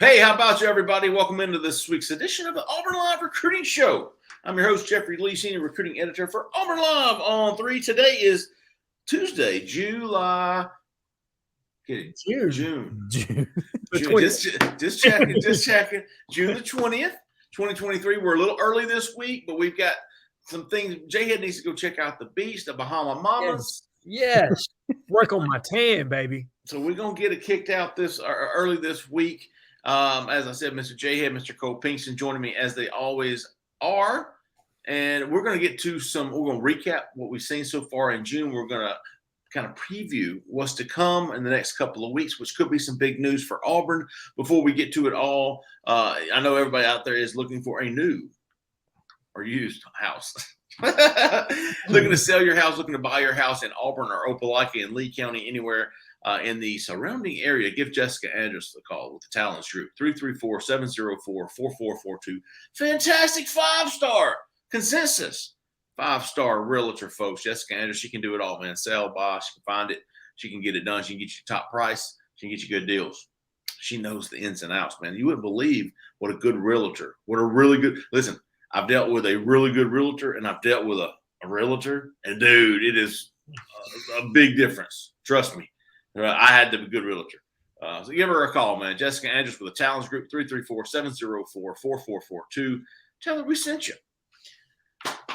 Hey, how about you, everybody? Welcome into this week's edition of the Auburn Live Recruiting Show. I'm your host, Jeffrey Lee, Senior Recruiting Editor for Auburn Live on 3. Today is Tuesday, July. June. Just checking. June the 20th, 2023. We're a little early this week, but we've got some things. Jhead needs to go check out the beach, the Bahama Mamas. Yes. Work on my tan, baby. So we're going to get it kicked out this early this week. As I said, Mr. Jhead, Mr. Cole Pinkston joining me as they always are. And we're going to get to we're going to recap what we've seen so far in June. We're going to kind of preview what's to come in the next couple of weeks, which could be some big news for Auburn. Before we get to it all, I know everybody out there is looking for a new or used house. Looking to sell your house, looking to buy your house in Auburn or Opelika in Lee County, anywhere in the surrounding area, give Jessica Andrews a call with the Talents Group, 334-704-4442. Fantastic 5-star consensus. 5-star realtor, folks. Jessica Andrews, she can do it all, man. Sell, buy, she can find it. She can get it done. She can get you top price. She can get you good deals. She knows the ins and outs, man. You wouldn't believe what a good realtor, what a really good – listen, I've dealt with a really good realtor and I've dealt with a realtor. And, dude, it is a big difference. Trust me. I had to be a good realtor. So give her a call, man. Jessica Andrews with the Talents Group, 334-704-4442. Tell her we sent you.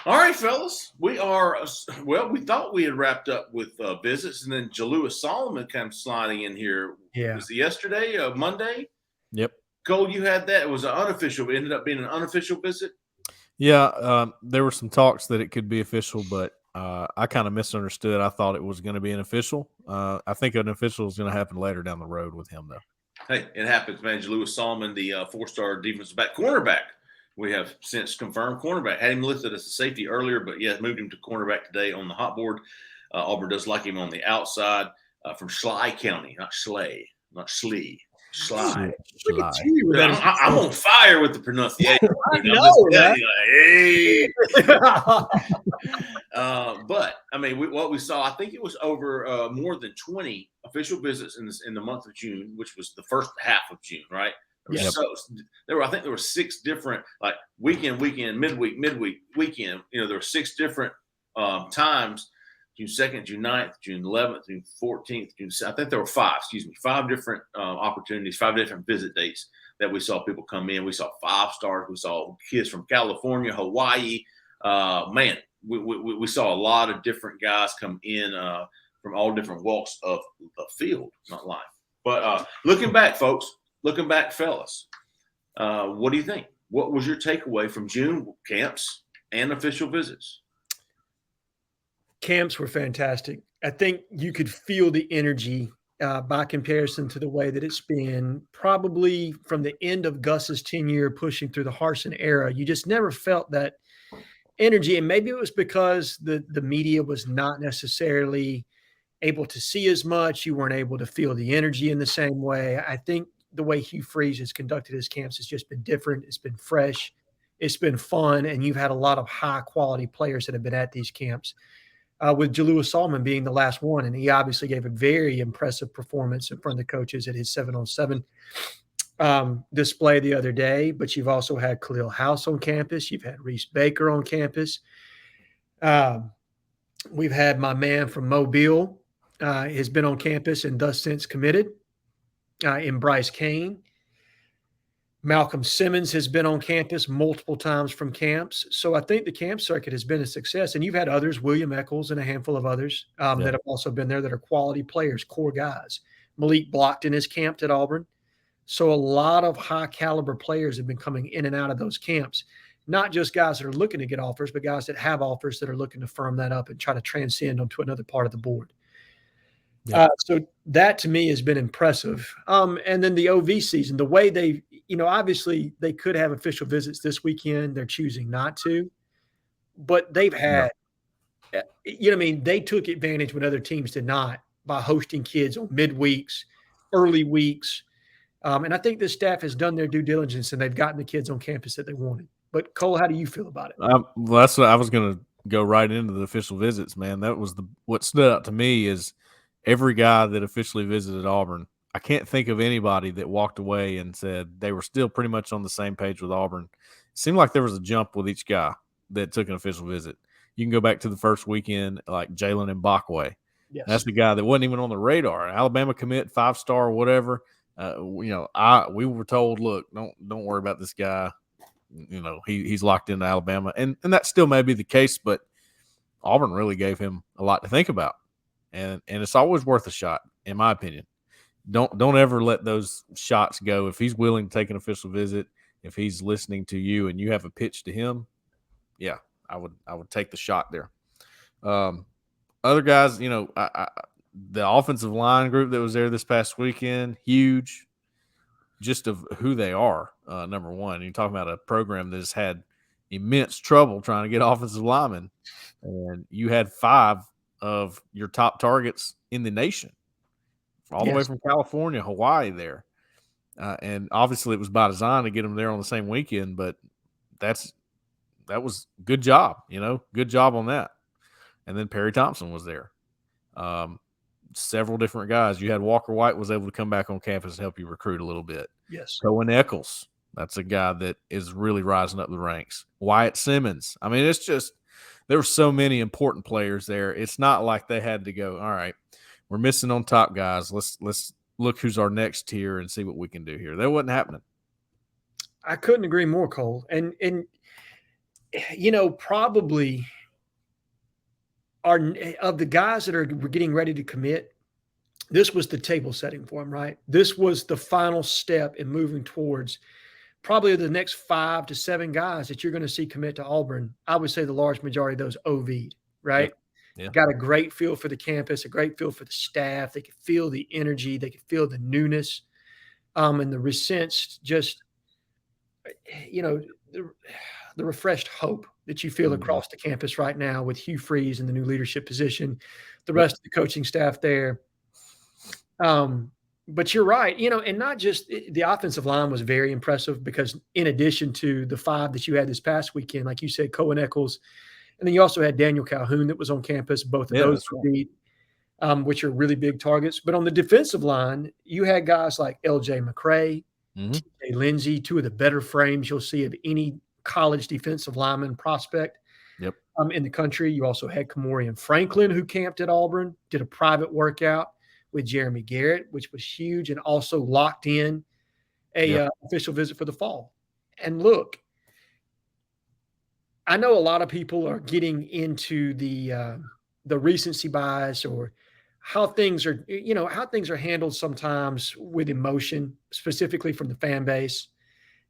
All right, fellas. We thought we had wrapped up with visits, and then Jalewis Solomon comes sliding in here. Yeah. Was it yesterday, Monday? Yep. Cole, you had that. It was an unofficial. It ended up being an unofficial visit? Yeah, there were some talks that it could be official, but I kind of misunderstood. I thought it was going to be an official. I think an official is going to happen later down the road with him, though. Hey, it happens, man. Jalewis Solomon, the 4-star defensive back cornerback. We have since confirmed cornerback. Had him listed as a safety earlier, but yeah, moved him to cornerback today on the hot board. Auburn does like him on the outside from Schley County, not Schley, not Slee. Schley. I'm on fire with the pronunciation. I know, right? Hey. But I mean, what we saw, I think it was over more than 20 official visits in the month of June, which was the first half of June, right? Yep. So I think there were 6 different, like weekend, midweek, weekend. There were 6 different times. June 2nd, June 9th, June 11th, June 14th, I think there were 5 different opportunities, 5 different visit dates that we saw people come in. We saw 5-stars. We saw kids from California, Hawaii. Man, we saw a lot of different guys come in from all different walks of the field, not life. But looking back, folks, fellas, what do you think? What was your takeaway from June camps and official visits? Camps were fantastic. I think you could feel the energy by comparison to the way that it's been probably from the end of Gus's tenure pushing through the Harsin era. You just never felt that energy. And maybe it was because the media was not necessarily able to see as much. You weren't able to feel the energy in the same way. I think the way Hugh Freeze has conducted his camps has just been different. It's been fresh. It's been fun. And you've had a lot of high-quality players that have been at these camps. With Jalewis Solomon being the last one, and he obviously gave a very impressive performance in front of the coaches at his 7-on-7 display the other day. But you've also had Khalil House on campus. You've had Reese Baker on campus. We've had my man from Mobile has been on campus and thus since committed in Bryce Kane. Malcolm Simmons has been on campus multiple times from camps. So I think the camp circuit has been a success. And you've had others, William Eccles and a handful of others that have also been there that are quality players, core guys. Malik Blockton has camped at Auburn. So a lot of high-caliber players have been coming in and out of those camps, not just guys that are looking to get offers, but guys that have offers that are looking to firm that up and try to transcend onto another part of the board. Yeah. So that to me has been impressive. And then the OV season, the way they, obviously they could have official visits this weekend. They're choosing not to, but they've had, they took advantage when other teams did not by hosting kids on midweeks, early weeks. And I think this staff has done their due diligence and they've gotten the kids on campus that they wanted. But Cole, how do you feel about it? Well, that's what I was going to go right into the official visits, man. That was what stood out to me is every guy that officially visited Auburn, I can't think of anybody that walked away and said they were still pretty much on the same page with Auburn. It seemed like there was a jump with each guy that took an official visit. You can go back to the first weekend, like Jalen Mbakwe. Yes. That's the guy that wasn't even on the radar. Alabama commit, 5-star, whatever. We were told, look, don't worry about this guy. He's locked into Alabama, and that still may be the case, but Auburn really gave him a lot to think about, and it's always worth a shot, in my opinion. Don't ever let those shots go. If he's willing to take an official visit, if he's listening to you and you have a pitch to him, yeah, I would take the shot there. Other guys, the offensive line group that was there this past weekend, huge, just of who they are. Number one, you're talking about a program that has had immense trouble trying to get offensive linemen, and you had 5 of your top targets in the nation, all the way from California, Hawaii there. And obviously it was by design to get them there on the same weekend, but that was good job, good job on that. And then Perry Thompson was there. Several different guys. You had Walker White was able to come back on campus and help you recruit a little bit. Yes. Cohen Eccles, that's a guy that is really rising up the ranks. Wyatt Simmons. I mean, it's just there were so many important players there. It's not like they had to go, all right, we're missing on top guys. Let's look who's our next tier and see what we can do here. That wasn't happening. I couldn't agree more, Cole. And probably of the guys that were getting ready to commit, this was the table setting for them, right? This was the final step in moving towards probably the next 5 to 7 guys that you're going to see commit to Auburn. I would say the large majority of those OV'd, right? Yeah. Got a great feel for the campus, a great feel for the staff. They could feel the energy. They could feel the newness, and the resensed the refreshed hope that you feel across the campus right now with Hugh Freeze in the new leadership position, the rest of the coaching staff there. But you're right, and not just the offensive line was very impressive because in addition to the 5 that you had this past weekend, like you said, Cohen Eccles, and then you also had Daniel Calhoun that was on campus. Both of those were beat, which are really big targets. But on the defensive line, you had guys like L.J. McCray, T.J. Lindsey, 2 of the better frames you'll see of any college defensive lineman prospect in the country. You also had Kamorian Franklin, who camped at Auburn, did a private workout with Jeremy Garrett, which was huge, and also locked in a official visit for the fall. And look, I know a lot of people are getting into the recency bias or how things are handled sometimes with emotion, specifically from the fan base.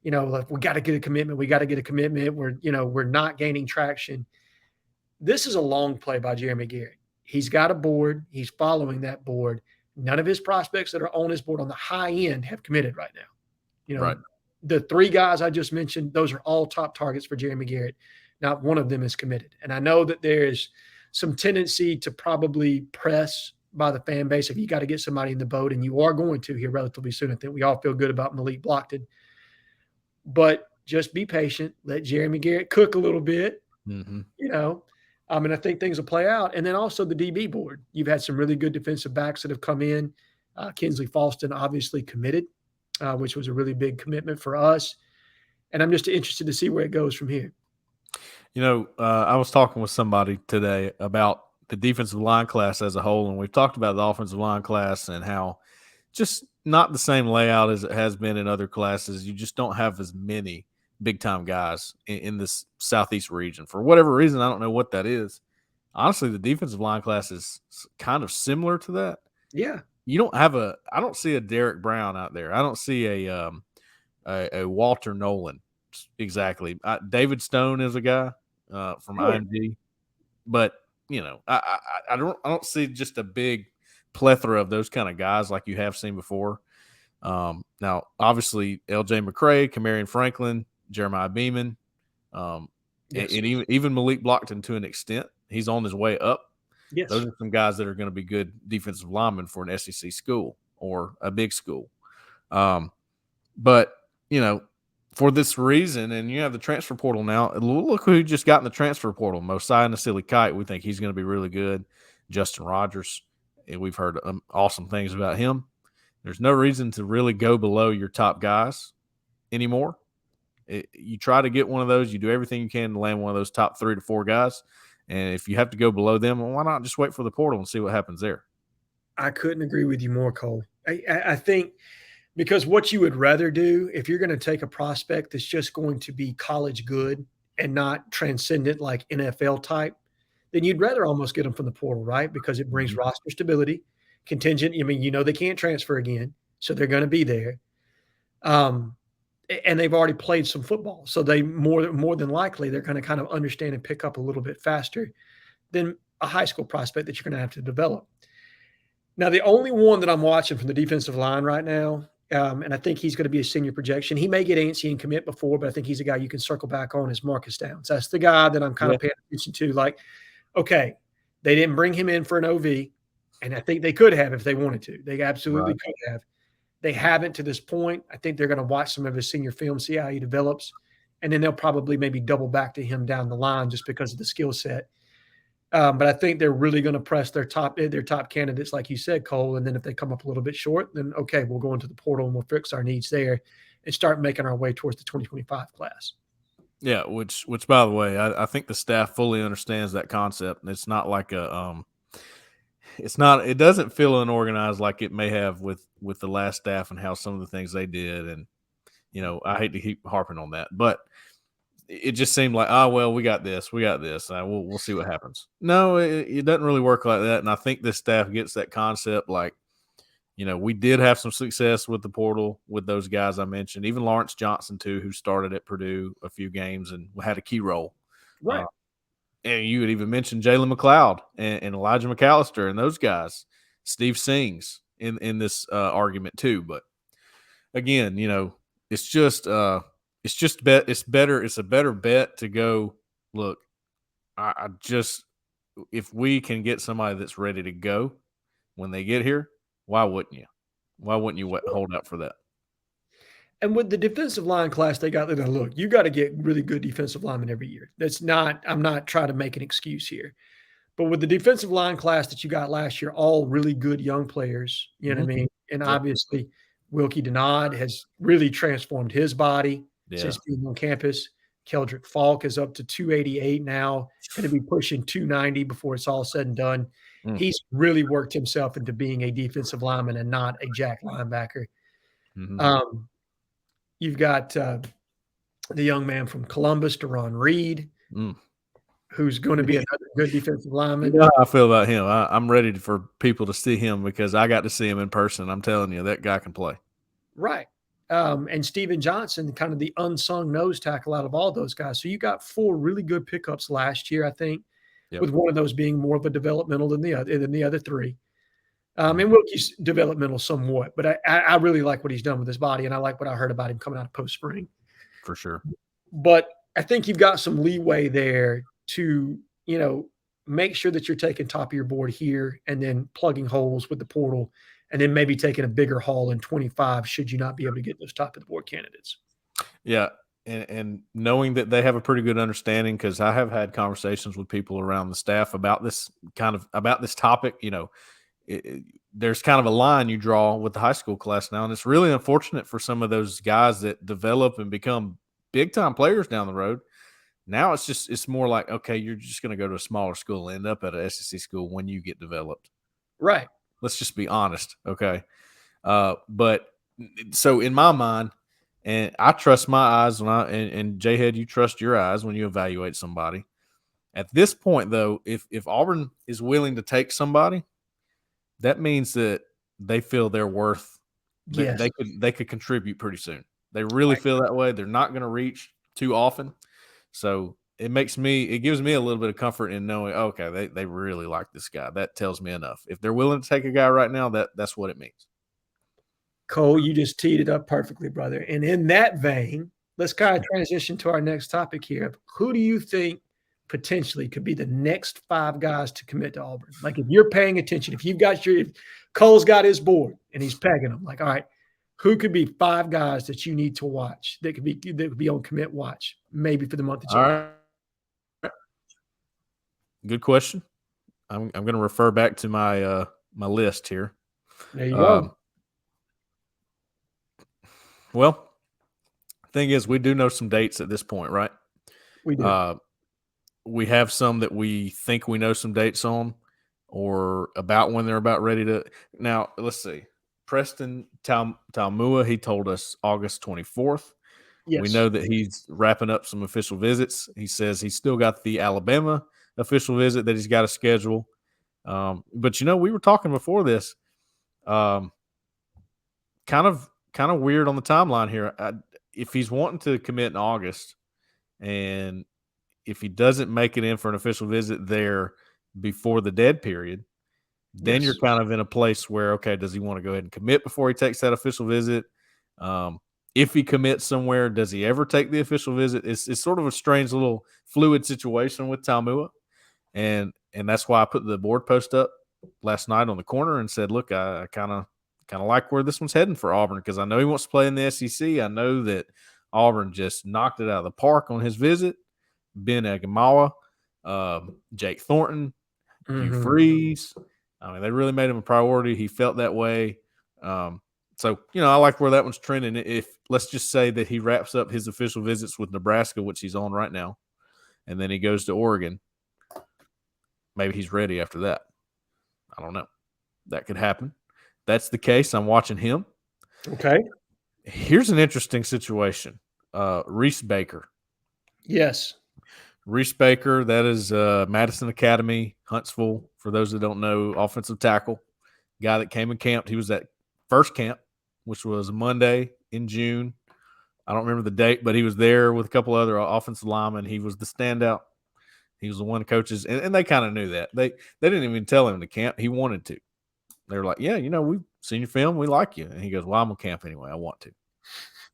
Like we got to get a commitment. We got to get a commitment. We're not gaining traction. This is a long play by Jeremy Garrett. He's got a board. He's following that board. None of his prospects that are on his board on the high end have committed right now. Right. The 3 guys I just mentioned, those are all top targets for Jeremy Garrett. Not one of them is committed. And I know that there's some tendency to probably press by the fan base if you got to get somebody in the boat, and you are going to here relatively soon. I think we all feel good about Malik Blockton. But just be patient. Let Jeremy Garrett cook a little bit, and I think things will play out. And then also the DB board. You've had some really good defensive backs that have come in. Kinsley Falston obviously committed, which was a really big commitment for us. And I'm just interested to see where it goes from here. I was talking with somebody today about the defensive line class as a whole, and we've talked about the offensive line class and how just not the same layout as it has been in other classes. You just don't have as many big-time guys in this Southeast region. For whatever reason, I don't know what that is. Honestly, the defensive line class is kind of similar to that. Yeah. I don't see a Derek Brown out there. I don't see a Walter Nolan exactly. David Stone is a guy from IMG, but I don't see just a big plethora of those kind of guys like you have seen before. Now, obviously, L.J. McCray, Kamarion Franklin, Jeremiah Beeman, and even Malik Blockton to an extent. He's on his way up. Yes. Those are some guys that are going to be good defensive linemen for an SEC school or a big school. But, for this reason, and you have the transfer portal now, look who just got in the transfer portal. Mosiah Nasili Kite, we think he's going to be really good. Justin Rogers, and we've heard awesome things about him. There's no reason to really go below your top guys anymore. You try to get one of those. You do everything you can to land one of those top 3 to 4 guys. And if you have to go below them, well, why not just wait for the portal and see what happens there? I couldn't agree with you more, Cole. I think because what you would rather do if you're going to take a prospect that's just going to be college good and not transcendent like NFL type, then you'd rather almost get them from the portal, right? Because it brings roster stability, contingent. I mean, they can't transfer again, so they're going to be there. And they've already played some football, so they more than likely they're going to kind of understand and pick up a little bit faster than a high school prospect that you're going to have to develop. Now, the only one that I'm watching from the defensive line right now, and I think he's going to be a senior projection. He may get antsy and commit before, but I think he's a guy you can circle back on, is Marcus Downs. That's the guy that I'm kind of paying attention to. Like, okay, they didn't bring him in for an OV, and I think they could have if they wanted to. They absolutely could have. They haven't to this point. I think they're going to watch some of his senior film, see how he develops, and then they'll probably maybe double back to him down the line just because of the skill set. But I think they're really going to press their top candidates, like you said, Cole. And then if they come up a little bit short, then okay, we'll go into the portal and we'll fix our needs there and start making our way towards the 2025 class. Yeah, which by the way, I think the staff fully understands that concept. It's not like it doesn't feel unorganized like it may have with the last staff and how some of the things they did. And, I hate to keep harping on that, but it just seemed like, well, we got this. We'll see what happens. No, it doesn't really work like that. And I think this staff gets that concept. Like, we did have some success with the portal with those guys I mentioned, even Lawrence Johnson too, who started at Purdue a few games and had a key role. Right. And you would even mention Jalen McLeod and Elijah McAllister and those guys, Steve Sings in this argument too. But again, it's just it's better. It's a better bet to go, look, if we can get somebody that's ready to go when they get here, why wouldn't you? Why wouldn't you hold out for that? And with the defensive line class they got, look, you got to get really good defensive linemen every year. I'm not trying to make an excuse here. But with the defensive line class that you got last year, all really good young players, you know what I mean? And obviously, Wilkie Denard has really transformed his body since being on campus. Keldrick Falk is up to 288 now, going to be pushing 290 before it's all said and done. He's really worked himself into being a defensive lineman and not a jack linebacker. You've got the young man from Columbus, Deron Reed, who's going to be another good defensive lineman. You know how I feel about him. I'm ready for people to see him because I got to see him in person. I'm telling you, that guy can play. Right. And Steven Johnson, kind of the unsung nose tackle out of all those guys. So you got 4 really good pickups last year, I think, with one of those being more of a developmental than the other 3. And Wilkie's developmental somewhat, but I really like what he's done with his body, and I like what I heard about him coming out of post-spring. For sure. But I think you've got some leeway there to, make sure that you're taking top of your board here and then plugging holes with the portal and then maybe taking a bigger haul in 25 should you not be able to get those top of the board candidates. Yeah. And knowing that they have a pretty good understanding, because I have had conversations with people around the staff about this topic, there's kind of a line you draw with the high school class now. And it's really unfortunate for some of those guys that develop and become big time players down the road. Now it's more like, okay, you're just going to go to a smaller school and end up at an SEC school when you get developed. Right. Let's just be honest. Okay. But so in my mind, and I trust my eyes and Jhead, you trust your eyes when you evaluate somebody. At this point though, if Auburn is willing to take somebody, that means that they feel they're worth. Yes. They could contribute pretty soon. They really feel that way. They're not going to reach too often. So it gives me a little bit of comfort in knowing, okay, they really like this guy. That tells me enough. If they're willing to take a guy right now, that's what it means. Cole, you just teed it up perfectly, brother. And in that vein, let's kind of transition to our next topic here. Who do you think potentially could be the next 5 guys to commit to Auburn? Like, if you're paying attention, if Cole's got his board and he's pegging them, like, all right, who could be 5 guys that you need to watch that could be on commit watch, maybe for the month of January? All right. Good question. I'm going to refer back to my my list here. There you go. Well, thing is, we do know some dates at this point, right? We do. We have some that we think we know some dates on, or about when they're about ready to. Now, let's see. Preston Talmua, he told us August 24th. Yes. We know that he's wrapping up some official visits. He says he's still got the Alabama official visit that he's got to schedule. But we were talking before this. Kind of weird on the timeline here. If he's wanting to commit in August, and if he doesn't make it in for an official visit there before the dead period, then you're kind of in a place where, okay, does he want to go ahead and commit before he takes that official visit? If he commits somewhere, does he ever take the official visit? It's sort of a strange little fluid situation with Talmua. And that's why I put the board post up last night on the corner and said, look, I kind of like where this one's heading for Auburn, because I know he wants to play in the SEC. I know that Auburn just knocked it out of the park on his visit. Ben Agamawa, Jake Thornton, Hugh Freeze. I mean, they really made him a priority. He felt that way. So, I like where that one's trending. If let's just say that he wraps up his official visits with Nebraska, which he's on right now, and then he goes to Oregon, maybe he's ready after that. I don't know. That could happen. That's the case. I'm watching him. Okay. Here's an interesting situation. Reese Baker. Yes. Reese Baker, that is Madison Academy, Huntsville, for those that don't know, offensive tackle. Guy that came and camped. He was at first camp, which was Monday in June. I don't remember the date, but he was there with a couple other offensive linemen. He was the standout. He was the one coaches, and they kind of knew that. They didn't even tell him to camp. He wanted to. They were like, yeah, we've seen your film. We like you. And he goes, well, I'm going to camp anyway. I want to.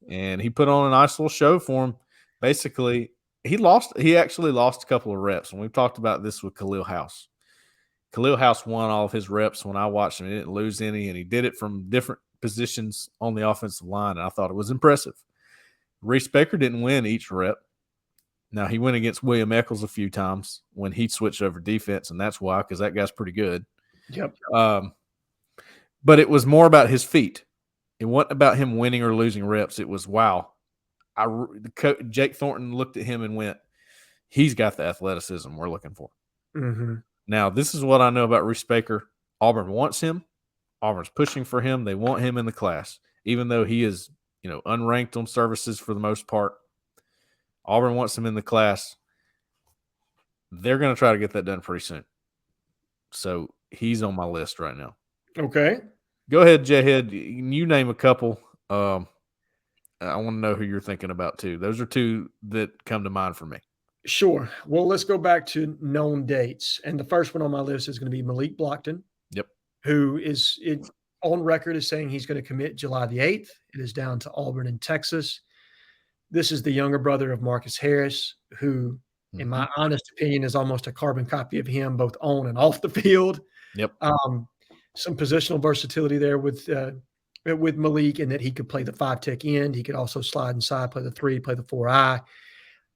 And he put on a nice little show for him. Basically, he actually lost a couple of reps. And we've talked about this with Khalil House. Khalil House won all of his reps when I watched him. He didn't lose any, and he did it from different positions on the offensive line, and I thought it was impressive. Reese Baker didn't win each rep. Now, he went against William Eccles a few times when he switched over defense, and that's why, because that guy's pretty good. Yep. But it was more about his feet. It wasn't about him winning or losing reps. It was, wow. Jake Thornton looked at him and went, he's got the athleticism we're looking for. Mm-hmm. Now, this is what I know about Reese Baker. Auburn wants him. Auburn's pushing for him. They want him in the class, even though he is, unranked on services for the most part. Auburn wants him in the class. They're going to try to get that done pretty soon. So he's on my list right now. Okay. Go ahead, Jhead. You name a couple. I want to know who you're thinking about, too. Those are two that come to mind for me. Sure. Well, let's go back to known dates. And the first one on my list is going to be Malik Blockton. Yep. Who is on record as saying he's going to commit July the 8th. It is down to Auburn in Texas. This is the younger brother of Marcus Harris, who, in my honest opinion, is almost a carbon copy of him, both on and off the field. Yep. Some positional versatility there with Malik, in that he could play the 5-tech end. He could also slide inside, play the 3, play the 4-eye.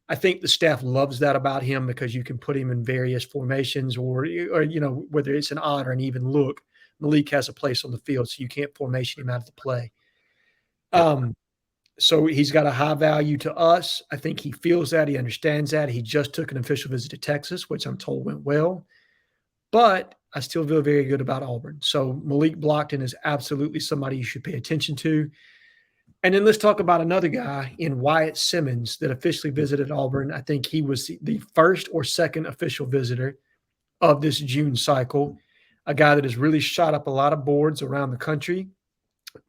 I think the staff loves that about him, because you can put him in various formations, or whether it's an odd or an even look. Malik has a place on the field, so you can't formation him out of the play. So he's got a high value to us. I think he feels that. He understands that. He just took an official visit to Texas, which I'm told went well. But I still feel very good about Auburn. So Malik Blockton is absolutely somebody you should pay attention to. And then let's talk about another guy in Wyatt Simmons that officially visited Auburn. I think he was the first or second official visitor of this June cycle, a guy that has really shot up a lot of boards around the country,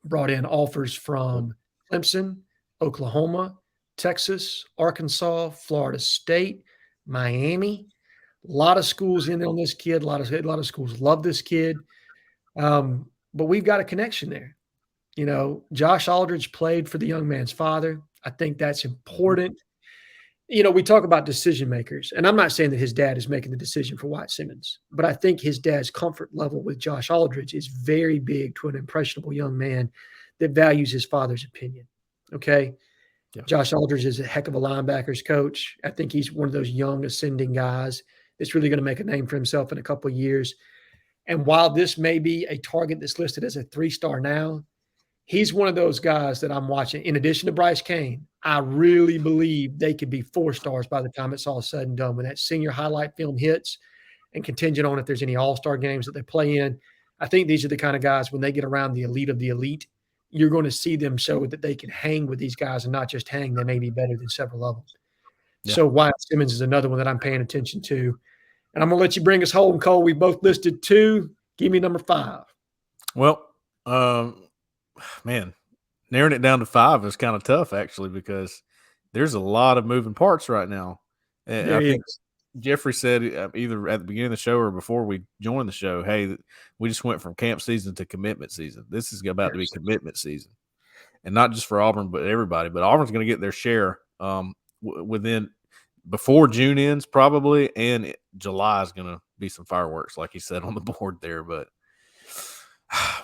brought in offers from Clemson, Oklahoma, Texas, Arkansas, Florida State, Miami. A lot of schools in on this kid. A lot of schools love this kid. But we've got a connection there. Josh Aldridge played for the young man's father. I think that's important. We talk about decision makers, and I'm not saying that his dad is making the decision for Wyatt Simmons, but I think his dad's comfort level with Josh Aldridge is very big to an impressionable young man that values his father's opinion. Okay. Yeah. Josh Aldridge is a heck of a linebackers coach. I think he's one of those young ascending guys that's really going to make a name for himself in a couple of years. And while this may be a target that's listed as a 3-star now, he's one of those guys that I'm watching. In addition to Bryce Kane, I really believe they could be 4 stars by the time it's all said and done. When that senior highlight film hits, and contingent on if there's any all-star games that they play in, I think these are the kind of guys, when they get around the elite of the elite, you're going to see them show that they can hang with these guys, and not just hang, they may be better than several of them. Yeah. So Wyatt Simmons is another one that I'm paying attention to. And I'm going to let you bring us home, Cole. We both listed 2. Give me number 5. Well, man, narrowing it down to 5 is kind of tough, actually, because there's a lot of moving parts right now. And I think Jeffrey said either at the beginning of the show or before we joined the show, hey, we just went from camp season to commitment season. This is about to be commitment season. And not just for Auburn, but everybody. But Auburn's going to get their share before June ends probably, and July is going to be some fireworks, like he said on the board there. But,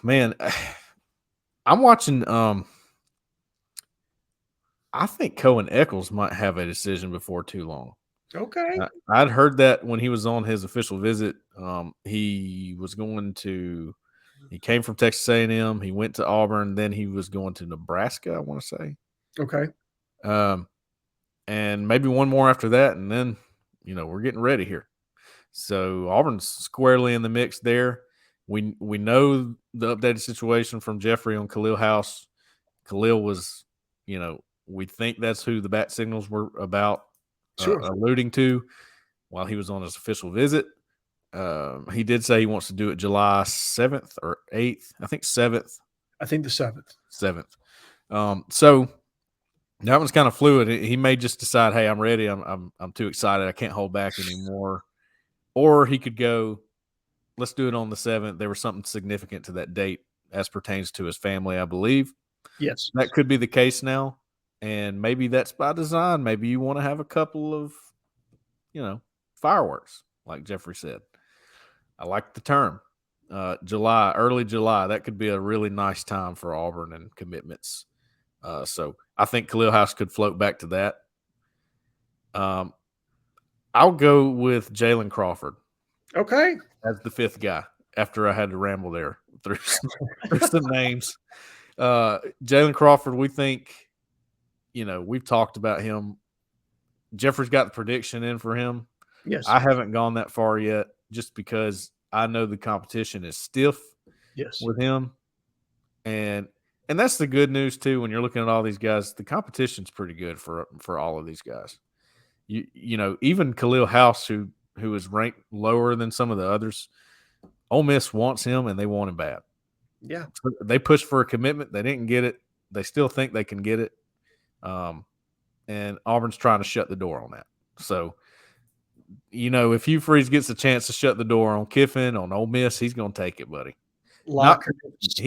man, I'm watching I think Cohen Eccles might have a decision before too long. Okay. I'd heard that when he was on his official visit. He came from Texas A&M. He went to Auburn. Then he was going to Nebraska, I want to say. Okay. And maybe one more after that. And then, we're getting ready here. So Auburn's squarely in the mix there. We know the updated situation from Jeffrey on Khalil House. Khalil was, we think that's who the bat signals were about. Alluding to while he was on his official visit. He did say he wants to do it July 7th or 8th. I think 7th. I think the 7th. 7th. So that one's kind of fluid. He may just decide, hey, I'm ready. I'm too excited. I can't hold back anymore. Or he could go, let's do it on the 7th. There was something significant to that date as pertains to his family, I believe. Yes. That could be the case now. And maybe that's by design. Maybe you want to have a couple of, fireworks, like Jeffrey said. I like the term. Early July. That could be a really nice time for Auburn and commitments. So I think Khalil House could float back to that. I'll go with Jalen Crawford. Okay. As the 5th guy after I had to ramble there through some names. Jalen Crawford, we think, we've talked about him. Jeffrey's got the prediction in for him. Yes. I haven't gone that far yet just because I know the competition is stiff with him. And that's the good news too. When you're looking at all these guys, the competition's pretty good for all of these guys. Even Khalil House, who is ranked lower than some of the others, Ole Miss wants him and they want him bad. Yeah. So they pushed for a commitment. They didn't get it. They still think they can get it. And Auburn's trying to shut the door on that. So, if Hugh Freeze gets a chance to shut the door on Kiffin, on Ole Miss, he's going to take it, buddy. He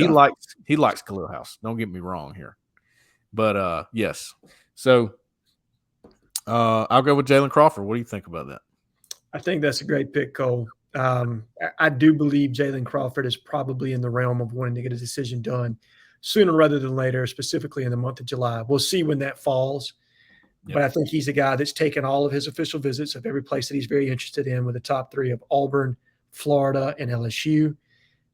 likes Khalil House. Don't get me wrong here. But, yes. So, I'll go with Jalen Crawford. What do you think about that? I think that's a great pick, Cole. I do believe Jalen Crawford is probably in the realm of wanting to get a decision done sooner rather than later, specifically in the month of July. We'll see when that falls. Yep. But I think he's a guy that's taken all of his official visits of every place that he's very interested in, with the top 3 of Auburn, Florida, and LSU.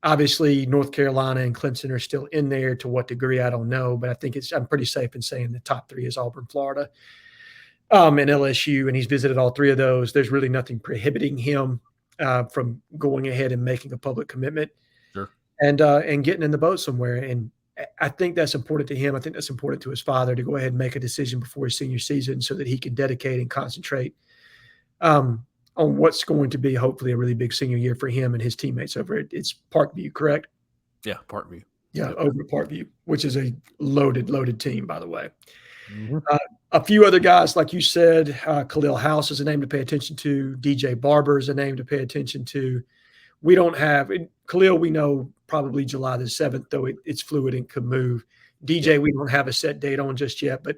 Obviously, North Carolina and Clemson are still in there. To what degree, I don't know. But I think I'm pretty safe in saying the top 3 is Auburn, Florida, and LSU. And he's visited all 3 of those. There's really nothing prohibiting him from going ahead and making a public commitment. Sure. And getting in the boat somewhere. And I think that's important to him. I think that's important to his father to go ahead and make a decision before his senior season so that he can dedicate and concentrate on what's going to be hopefully a really big senior year for him and his teammates over at Parkview, correct? Yeah, Parkview. Yeah, over at Parkview, which is a loaded team, by the way. Mm-hmm. A few other guys, like you said, Khalil House is a name to pay attention to. DJ Barber is a name to pay attention to. We don't have Khalil. We know probably July the 7th, though it's fluid and could move. DJ, we don't have a set date on just yet, but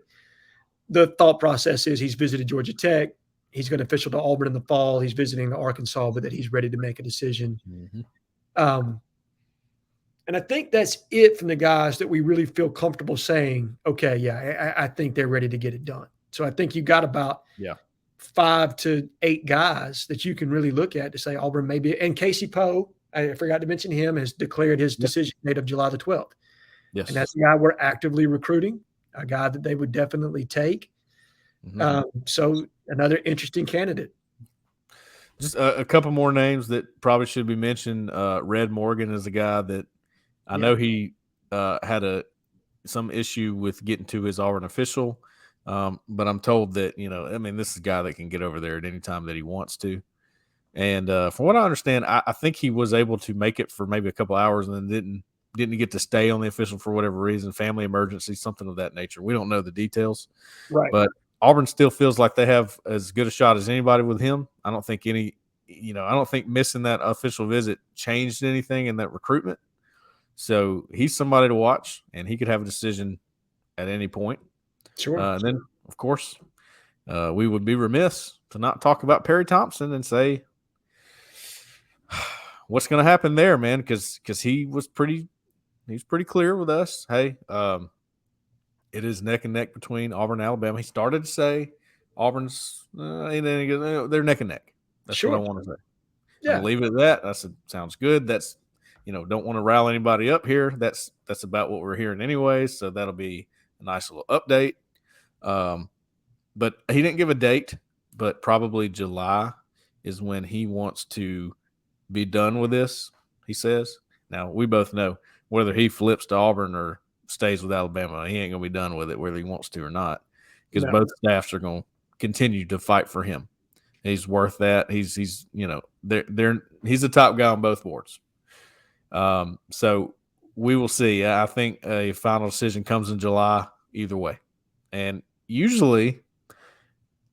the thought process is he's visited Georgia Tech. He's going to official to Auburn in the fall. He's visiting Arkansas, but that he's ready to make a decision. Mm-hmm. And I think that's it from the guys that we really feel comfortable saying, okay, yeah, I think they're ready to get it done. So I think you got about 5 to 8 guys that you can really look at to say Auburn maybe. And Casey Poe, I forgot to mention him, has declared his decision date of July the 12th. Yes. And that's a guy we're actively recruiting, a guy that they would definitely take. So another interesting candidate. Just a couple more names that probably should be mentioned. Red Morgan is a guy that I know he had some issue with getting to his Auburn official, but I'm told that this is a guy that can get over there at any time that he wants to. And from what I understand, I think he was able to make it for maybe a couple hours and then didn't get to stay on the official for whatever reason, family emergency, something of that nature. We don't know the details, Right? But Auburn still feels like they have as good a shot as anybody with him. I don't think I don't think missing that official visit changed anything in that recruitment. So he's somebody to watch, and he could have a decision at any point. Sure. And then, of course, we would be remiss to not talk about Perry Thompson and say what's going to happen there, man, because he's pretty clear with us. Hey, it is neck and neck between Auburn and Alabama. He started to say Auburn's they're neck and neck. That's what I want to say. Yeah. I'll leave it at that. I said, sounds good. That's don't want to rile anybody up here. That's about what we're hearing anyway. So that'll be a nice little update. But he didn't give a date, but probably July is when he wants to be done with this, he says. Now, we both know whether he flips to Auburn or stays with Alabama, he ain't going to be done with it whether he wants to or not, because both staffs are going to continue to fight for him. He's worth that. He's he's the top guy on both boards. So we will see. I think a final decision comes in July either way. And usually,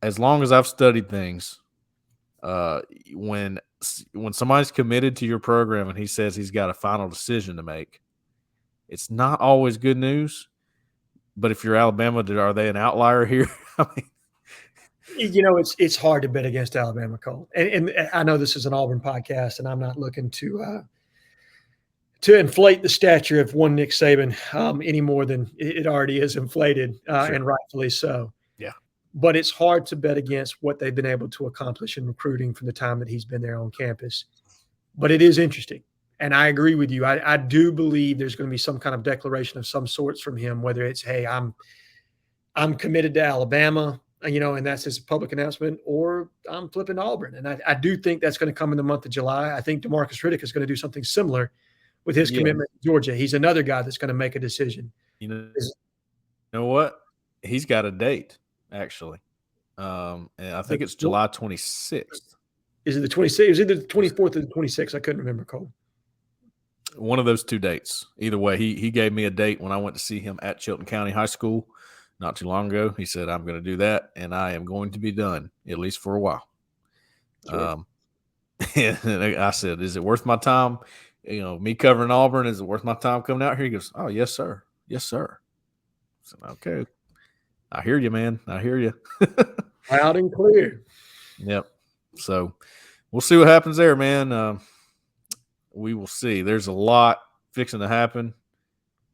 as long as I've studied things, when somebody's committed to your program and he says he's got a final decision to make, it's not always good news. But if you're Alabama, are they an outlier here? I mean, it's hard to bet against Alabama, Cole. And I know this is an Auburn podcast, and I'm not looking to inflate the stature of one Nick Saban any more than it already is inflated, Sure. And rightfully so. Yeah. But it's hard to bet against what they've been able to accomplish in recruiting from the time that he's been there on campus. But it is interesting. And I agree with you. I do believe there's going to be some kind of declaration of some sorts from him, whether it's, hey, I'm committed to Alabama, and that's his public announcement, or I'm flipping to Auburn. And I do think that's going to come in the month of July. I think DeMarcus Riddick is going to do something similar with his commitment to Georgia. He's another guy that's going to make a decision. You know what? He's got a date, actually. And I think it's July 26th. Is it the 26th? It was either the 24th or the 26th. I couldn't remember, Cole. One of those two dates. Either way, he gave me a date when I went to see him at Chilton County High School not too long ago. He said, I'm going to do that, and I am going to be done, at least for a while. Sure. And I said, is it worth my time? Me covering Auburn, is it worth my time coming out here? He goes, oh, yes, sir. Yes, sir. I said, okay. I hear you, man. I hear you. Loud and clear. Yep. So we'll see what happens there, man. We will see. There's a lot fixing to happen.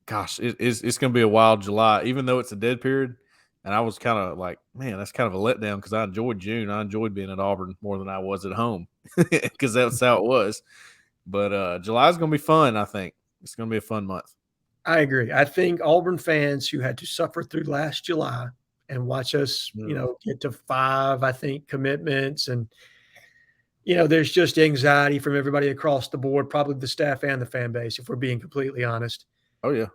Gosh, it's going to be a wild July, even though it's a dead period. And I was kind of like, man, that's kind of a letdown because I enjoyed June. I enjoyed being at Auburn more than I was at home because that's how it was. But July is going to be fun, I think. It's going to be a fun month. I agree. I think Auburn fans who had to suffer through last July and watch us, get to 5, I think, commitments. And, there's just anxiety from everybody across the board, probably the staff and the fan base, if we're being completely honest. Oh, yeah.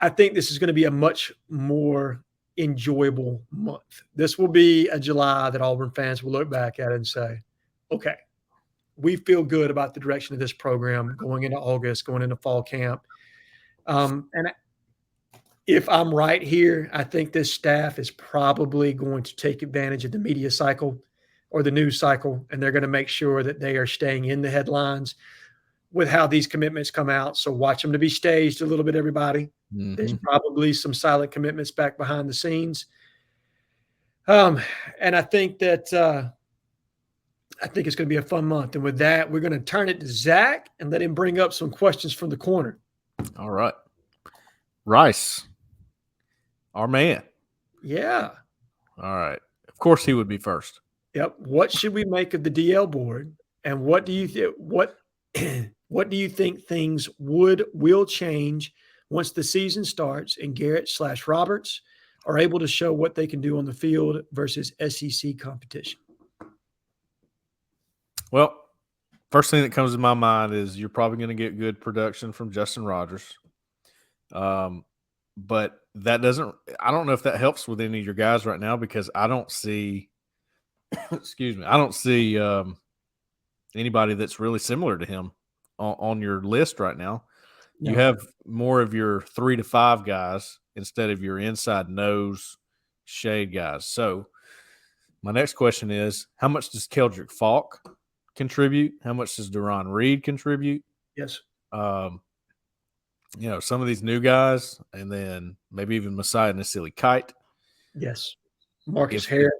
I think this is going to be a much more enjoyable month. This will be a July that Auburn fans will look back at and say, okay, we feel good about the direction of this program going into August, going into fall camp. And if I'm right here, I think this staff is probably going to take advantage of the media cycle or the news cycle, and they're going to make sure that they are staying in the headlines with how these commitments come out. So watch them to be staged a little bit, everybody. Mm-hmm. There's probably some silent commitments back behind the scenes. And I think that I think it's going to be a fun month. And with that, we're going to turn it to Zach and let him bring up some questions from the corner. All right. Rice, our man. Yeah. All right. Of course he would be first. Yep. What should we make of the DL board? And what do you think things will change once the season starts and Garrett/Roberts are able to show what they can do on the field versus SEC competition? Well, first thing that comes to my mind is you're probably going to get good production from Justin Rogers. But that doesn't – I don't know if that helps with any of your guys right now because I don't see – excuse me. I don't see anybody that's really similar to him on your list right now. No. You have more of your 3 to 5 guys instead of your inside nose shade guys. So my next question is, how much does Keldrick Falk contribute? How much does Deron Reed contribute? Yes. Some of these new guys, and then maybe even Messiah Nasili Kite. Yes. Marcus Harris.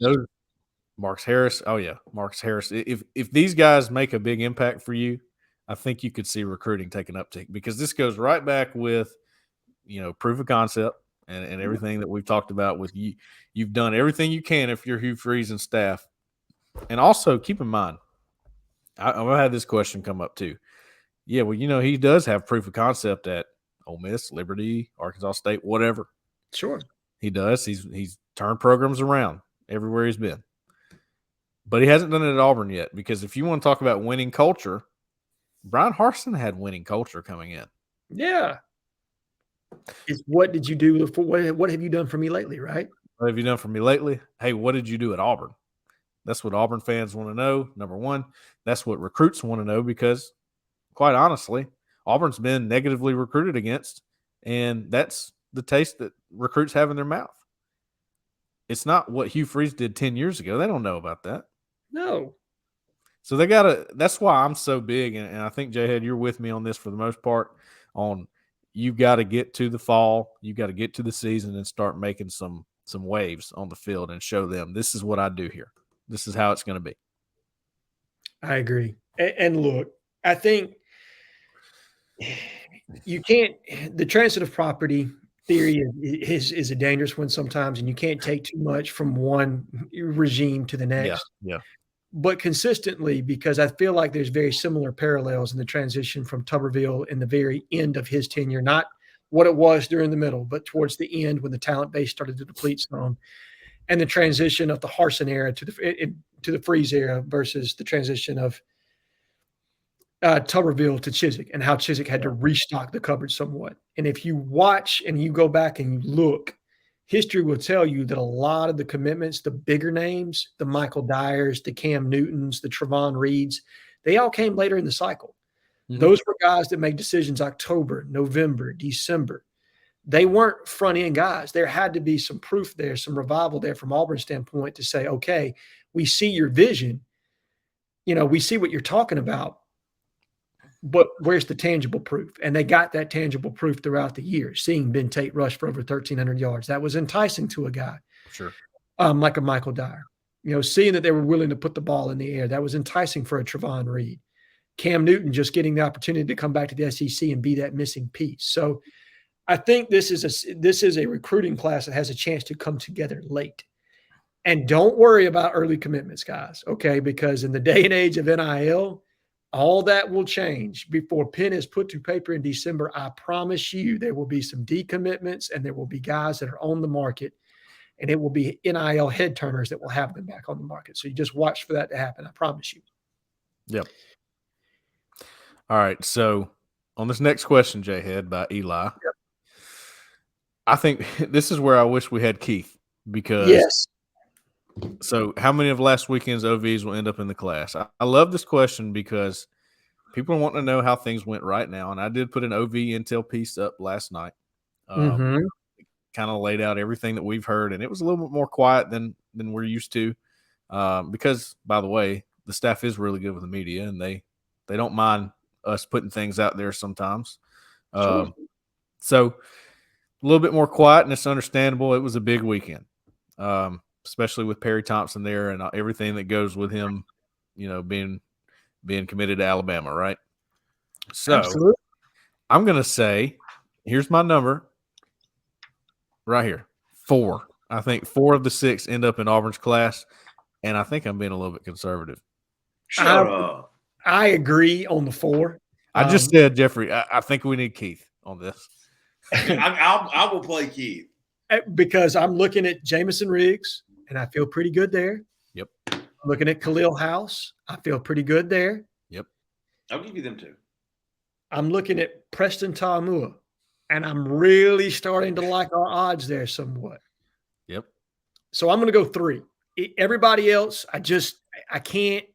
Marcus Harris. Oh, yeah. Marcus Harris. If these guys make a big impact for you, I think you could see recruiting take an uptick because this goes right back with, proof of concept and everything that we've talked about with you. You've done everything you can if you're Hugh Freeze and staff. And also keep in mind, I've had this question come up too. Yeah, well, he does have proof of concept at Ole Miss, Liberty, Arkansas State, whatever. Sure. He does. He's turned programs around everywhere he's been. But he hasn't done it at Auburn yet because if you want to talk about winning culture, Brian Harsin had winning culture coming in. Yeah. It's what did you do for what have you done for me lately, right? What have you done for me lately? Hey, what did you do at Auburn? That's what Auburn fans want to know, number one. That's what recruits want to know because, quite honestly, Auburn's been negatively recruited against, and that's the taste that recruits have in their mouth. It's not what Hugh Freeze did 10 years ago. They don't know about that. No. So they got to – that's why I'm so big, and I think, Jhead, you're with me on this for the most part, on you've got to get to the fall, you've got to get to the season and start making some waves on the field and show them this is what I do here. This is how it's going to be. I agree. And look, I think you can't – the transitive property theory is a dangerous one sometimes, and you can't take too much from one regime to the next. Yeah. But consistently, because I feel like there's very similar parallels in the transition from Tuberville in the very end of his tenure, not what it was during the middle, but towards the end when the talent base started to deplete some, and the transition of the Harsin era to the Freeze era versus the transition of Tuberville to Chizik and how Chizik had to restock the cupboard somewhat. And if you watch and you go back and you look, history will tell you that a lot of the commitments, the bigger names, the Michael Dyers, the Cam Newtons, the Trevon Reeds, they all came later in the cycle. Mm-hmm. Those were guys that made decisions October, November, December. They weren't front-end guys. There had to be some proof there, some revival there from Auburn's standpoint to say, okay, we see your vision. We see what you're talking about. But where's the tangible proof? And they got that tangible proof throughout the year, seeing Ben Tate rush for over 1,300 yards. That was enticing to a guy. Sure. Like a Michael Dyer. Seeing that they were willing to put the ball in the air, that was enticing for a Trevon Reed. Cam Newton just getting the opportunity to come back to the SEC and be that missing piece. So I think this is a recruiting class that has a chance to come together late. And don't worry about early commitments, guys, okay? Because in the day and age of NIL, all that will change before pen is put to paper in December. I promise you there will be some decommitments and there will be guys that are on the market, and it will be NIL head turners that will have them back on the market. So you just watch for that to happen. I promise you. Yep. All right. So on this next question, Jhead, by Eli, yep. I think this is where I wish we had Keith because yes. So how many of last weekend's OVs will end up in the class? I love this question because people want to know how things went right now. And I did put an OV intel piece up last night. Kind of laid out everything that we've heard. And it was a little bit more quiet than we're used to because, by the way, the staff is really good with the media and they don't mind us putting things out there sometimes. Sure. So a little bit more quiet, and it's understandable. It was a big weekend. Especially with Perry Thompson there and everything that goes with him, being committed to Alabama, right? So absolutely. I'm going to say, here's my number right here, 4. I think 4 of the 6 end up in Auburn's class, and I think I'm being a little bit conservative. Shut up. I agree on the 4. I just said, Jeffrey, I think we need Keith on this. I will play Keith. Because I'm looking at Jamison Riggs, and I feel pretty good there. Yep. I'm looking at Khalil House. I feel pretty good there. Yep. I'll give you them two. I'm looking at Preston Taumua, and I'm really starting to like our odds there somewhat. Yep. So I'm going to go 3. Everybody else, I can't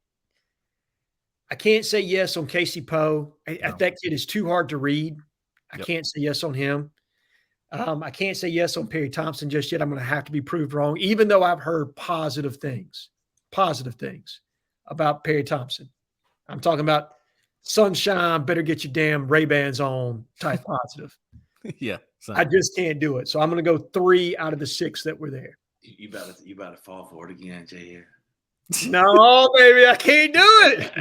say yes on Casey Poe. That kid is too hard to read. I can't say yes on him. I can't say yes on Perry Thompson just yet. I'm going to have to be proved wrong, even though I've heard positive things about Perry Thompson. I'm talking about sunshine, better get your damn Ray-Bans on type positive. Yeah. Same. I just can't do it. So I'm going to go 3 out of the 6 that were there. You about to fall for it again, Jhead. No, baby, I can't do it.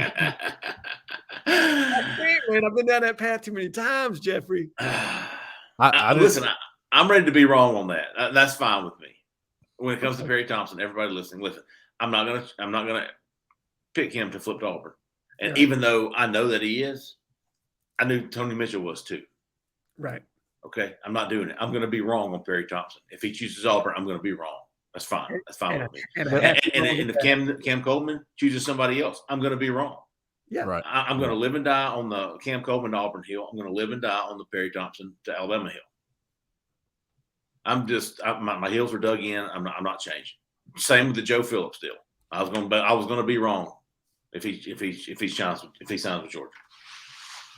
I can't, man. I've been down that path too many times, Jeffrey. Listen, I'm ready to be wrong on that. That's fine with me. When it comes to Perry Thompson, everybody listening, listen. I'm not gonna pick him to flip to Auburn. And even though I know that he is, I knew Tony Mitchell was too. Right. Okay. I'm not doing it. I'm gonna be wrong on Perry Thompson. If he chooses Auburn, I'm gonna be wrong. That's fine. That's fine with me. And if Cam Coleman chooses somebody else, I'm gonna be wrong. Yeah. Right. I'm going to live and die on the Cam Coleman to Auburn Hill. I'm going to live and die on the Perry Thompson to Alabama Hill. My heels are dug in. I'm not changing. Same with the Joe Phillips deal. I was going to be wrong if he signs with Georgia.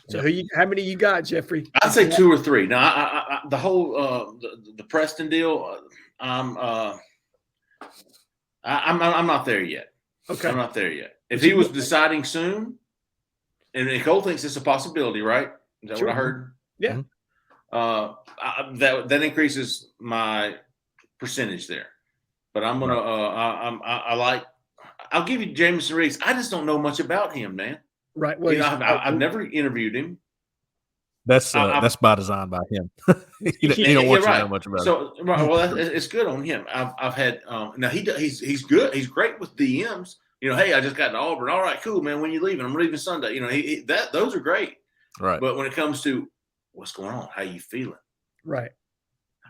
So how many you got, Jeffrey? I'd say 2 or 3. Now I the whole the Preston deal. I'm not there yet. Okay. I'm not there yet. If he was deciding soon, and Cole thinks it's a possibility, right? Is that what I heard? Yeah. That increases my percentage there. But I'm gonna I'll give you Jamison Riggs. I just don't know much about him, man. Right. Well, I've never interviewed him. That's by design by him. he don't want you to know much about it. Well, it's good on him. I've had now he's good. He's great with DMs. Hey, I just got to Auburn. All right, cool, man. When you leaving? I'm leaving Sunday. Those are great. Right. But when it comes to what's going on, how you feeling? Right.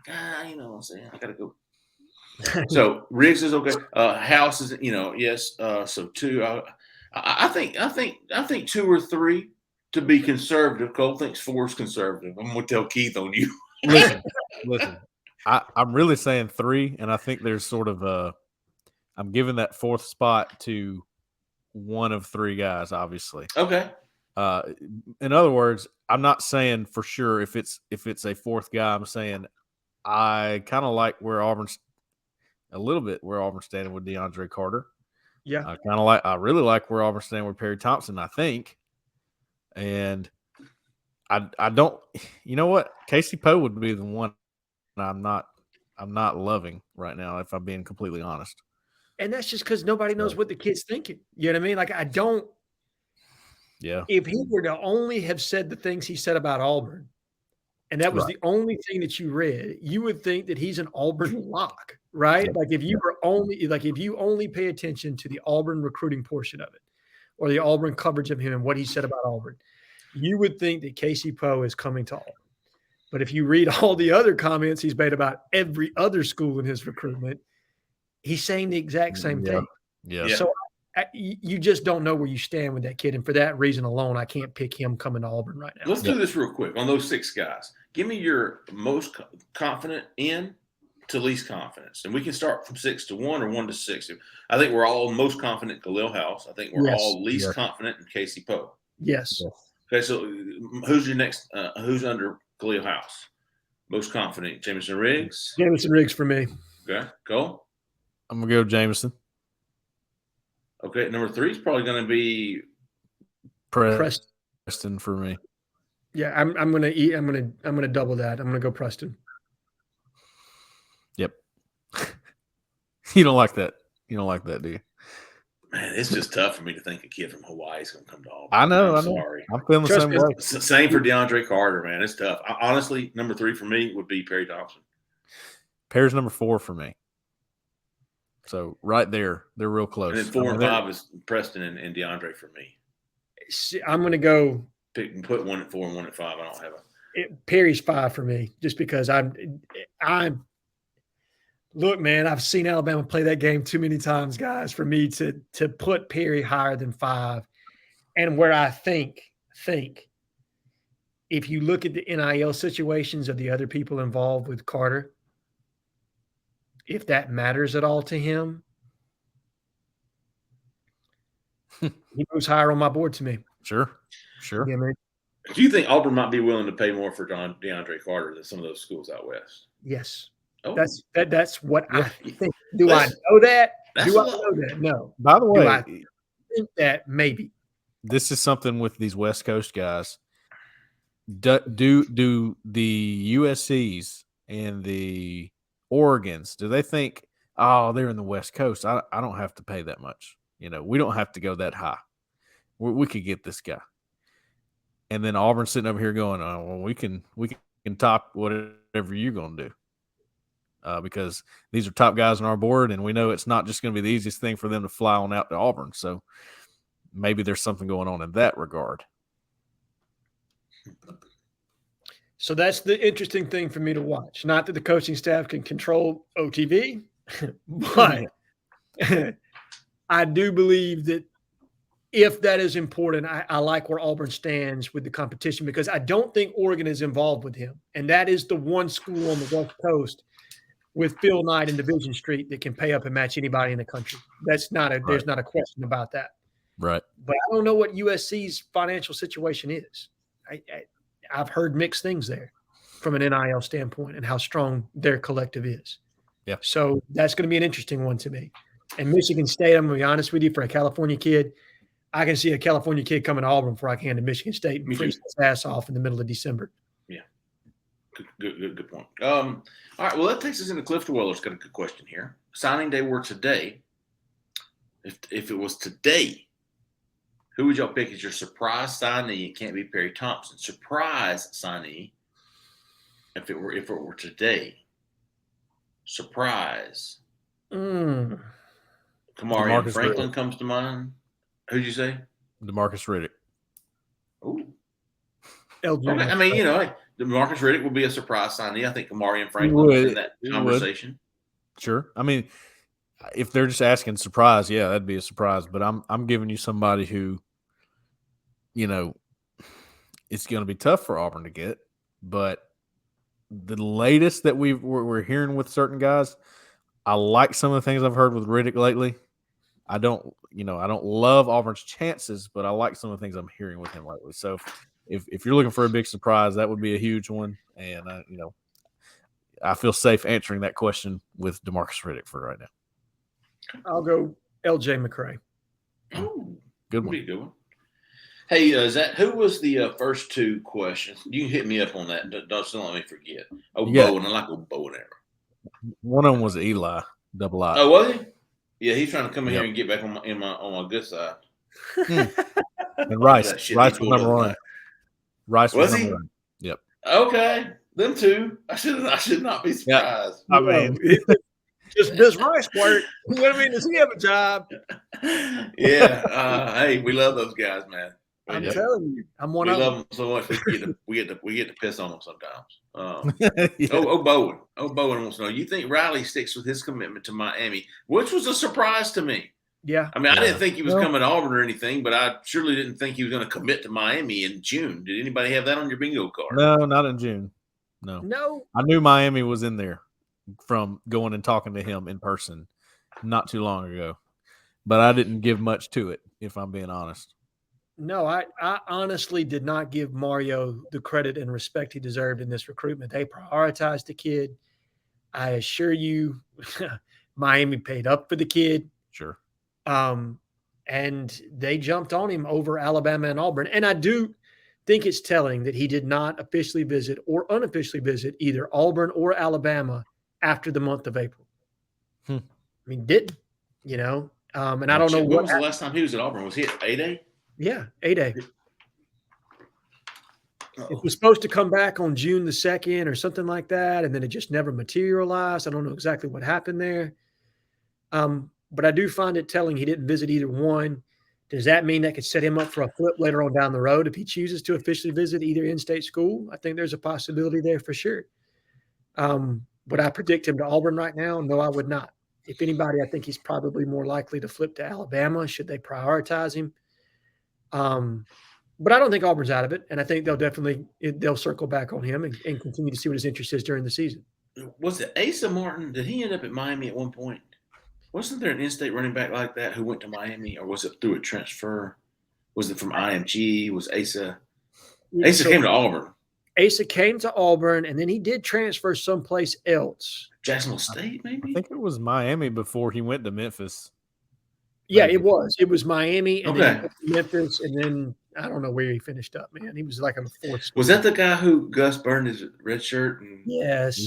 You know what I'm saying? I got to go. So Riggs is okay. House is, yes. So 2. I think 2 or 3 to be conservative. Cole thinks 4 is conservative. I'm gonna tell Keith on you. Listen. I'm really saying 3, and I think there's sort of I'm giving that 4th spot to one of 3 guys, obviously. Okay. In other words, I'm not saying for sure if it's a 4th guy. I'm saying I kind of like where Auburn's standing with DeAndre Carter. Yeah. I really like where Auburn's standing with Perry Thompson, I think. And I don't, you know what? Casey Poe would be the one I'm not loving right now, if I'm being completely honest. And that's just because nobody knows what the kid's thinking. You know what I mean? Like, I don't. Yeah. If he were to only have said the things he said about Auburn, and that was the only thing that you read, you would think that he's an Auburn lock, right? Yeah. Like if you only pay attention to the Auburn recruiting portion of it, or the Auburn coverage of him and what he said about Auburn, you would think that Casey Poe is coming to Auburn. But if you read all the other comments he's made about every other school in his recruitment, he's saying the exact same thing. Yeah. So you just don't know where you stand with that kid. And for that reason alone, I can't pick him coming to Auburn right now. Let's do this real quick on those 6 guys. Give me your most confident in to least confidence. And we can start from 6 to 1 or 1 to 6. I think we're all most confident in Khalil House. I think we're all least confident in Casey Poe. Yes. Okay, so who's your next who's under Khalil House? Most confident, Jamison Riggs? Jamison Riggs for me. Okay, Cole? I'm going to go Jameson. Okay, number 3 is probably going to be Preston for me. Yeah, I'm gonna double that. I'm gonna go Preston. Yep. You don't like that. You don't like that, do you? Man, it's just tough for me to think a kid from Hawaii is going to come to Auburn. I know. Sorry. I'm feeling the same way. Same for DeAndre Carter, man. It's tough. Honestly, number 3 for me would be Perry Thompson. Perry's number 4 for me. So right there, they're real close. And then 4 and 5 is Preston and DeAndre for me. I'm going to go. Put 1 at 4 and 1 at 5. I don't have Perry's 5 for me, just because I'm. Look, man, I've seen Alabama play that game too many times, guys, for me to put Perry higher than 5. And where I think if you look at the NIL situations of the other people involved with Carter, if that matters at all to him, he moves higher on my board to me. Sure. Yeah, man. Do you think Auburn might be willing to pay more for DeAndre Carter than some of those schools out west? Yes. Oh. That's what Yeah. I think. Do I know that? Do I know that? No. By the Do I way, think that? Maybe. this is something with these West Coast guys. Do the USCs and the Oregons, do they think, oh, they're in the West Coast, I don't have to pay that much? We don't have to go that high. We could get this guy. And then Auburn's sitting over here going, oh, well, we can top whatever you're going to do. Because these are top guys on our board, and we know it's not just going to be the easiest thing for them to fly on out to Auburn. So maybe there's something going on in that regard. So that's the interesting thing for me to watch. Not that the coaching staff can control OTV, but I do believe that if that is important, I like where Auburn stands with the competition, because I don't think Oregon is involved with him. And that is the one school on the West Coast with Phil Knight and Division Street that can pay up and match anybody in the country. There's not a question about that. Right. But I don't know what USC's financial situation is. I've heard mixed things there from an NIL standpoint and how strong their collective is. Yeah. So that's going to be an interesting one to me. And Michigan State, I'm going to be honest with you, for a California kid, I can see a California kid coming to Auburn before I can to Michigan State and freeze his ass off in the middle of December. Yeah. Good point. All right. Well, that takes us into Cliff Dweller's got a good question here. Signing day were today. If it was today, who would y'all pick as your surprise signee? It can't be Perry Thompson. Surprise signee. If it were today. Surprise. Mm. Kamari Franklin Riddick comes to mind. Who'd you say? DeMarcus Riddick. Oh. LJ. Okay. I mean, DeMarcus Riddick will be a surprise signee. I think Kamari Franklin was in that conversation. Sure. I mean, if they're just asking surprise, yeah, that'd be a surprise. But I'm giving you somebody who, it's going to be tough for Auburn to get. But the latest that we're hearing with certain guys, I like some of the things I've heard with Riddick lately. I don't love Auburn's chances, but I like some of the things I'm hearing with him lately. So if you're looking for a big surprise, that would be a huge one. And I feel safe answering that question with DeMarcus Riddick for right now. I'll go LJ McCray. Oh, good one. Be a good one. Hey, Zach, who was the first two questions? You can hit me up on that. Don't let me forget. Bowen. I like old Bowen era. One of them was Eli, double I. Oh, was he? Yeah, he's trying to come in here and get back on my good side. And Rice was number one. Rice was number one. Yep. Okay, them two. I should not be surprised. I mean, does Rice work? Does he have a job? Yeah. Hey, we love those guys, man. I'm telling you, I'm one of them. We love them so much. We get to piss on them sometimes. Bowen. Bowen wants to know. You think Riley sticks with his commitment to Miami, which was a surprise to me. Yeah. I mean, I didn't think he was coming to Auburn or anything, but I surely didn't think he was going to commit to Miami in June. Did anybody have that on your bingo card? No, not in June. No. I knew Miami was in there from going and talking to him in person not too long ago, but I didn't give much to it, if I'm being honest. No, I honestly did not give Mario the credit and respect he deserved in this recruitment. They prioritized the kid. I assure you, Miami paid up for the kid. Sure. And they jumped on him over Alabama and Auburn. And I do think it's telling that he did not officially visit or unofficially visit either Auburn or Alabama after the month of April. I mean, didn't, and I don't know what was the last time he was at Auburn. Was he at A-Day? Yeah, A-Day. It was supposed to come back on June the 2nd or something like that, and then it just never materialized. I don't know exactly what happened there. But I do find it telling he didn't visit either one. Does that mean that could set him up for a flip later on down the road if he chooses to officially visit either in-state school? I think there's a possibility there for sure. Would I predict him to Auburn right now? No, I would not. If anybody, I think he's probably more likely to flip to Alabama should they prioritize him. But I don't think Auburn's out of it, and I think they'll circle back on him and continue to see what his interest is during the season. Was it Asa Martin? Did he end up at Miami at one point? Wasn't there an in-state running back like that who went to Miami, or was it through a transfer? Was it from IMG? Was Asa? Asa came to Auburn. Asa came to Auburn, and then he did transfer someplace else. Jacksonville State, maybe? I think it was Miami before he went to Memphis. Yeah, it was. It was Miami, and then Okay. Memphis, and then I don't know where he finished up, man. He was like on the fourth. Was that the guy who Gus burned his red shirt? And... Yes.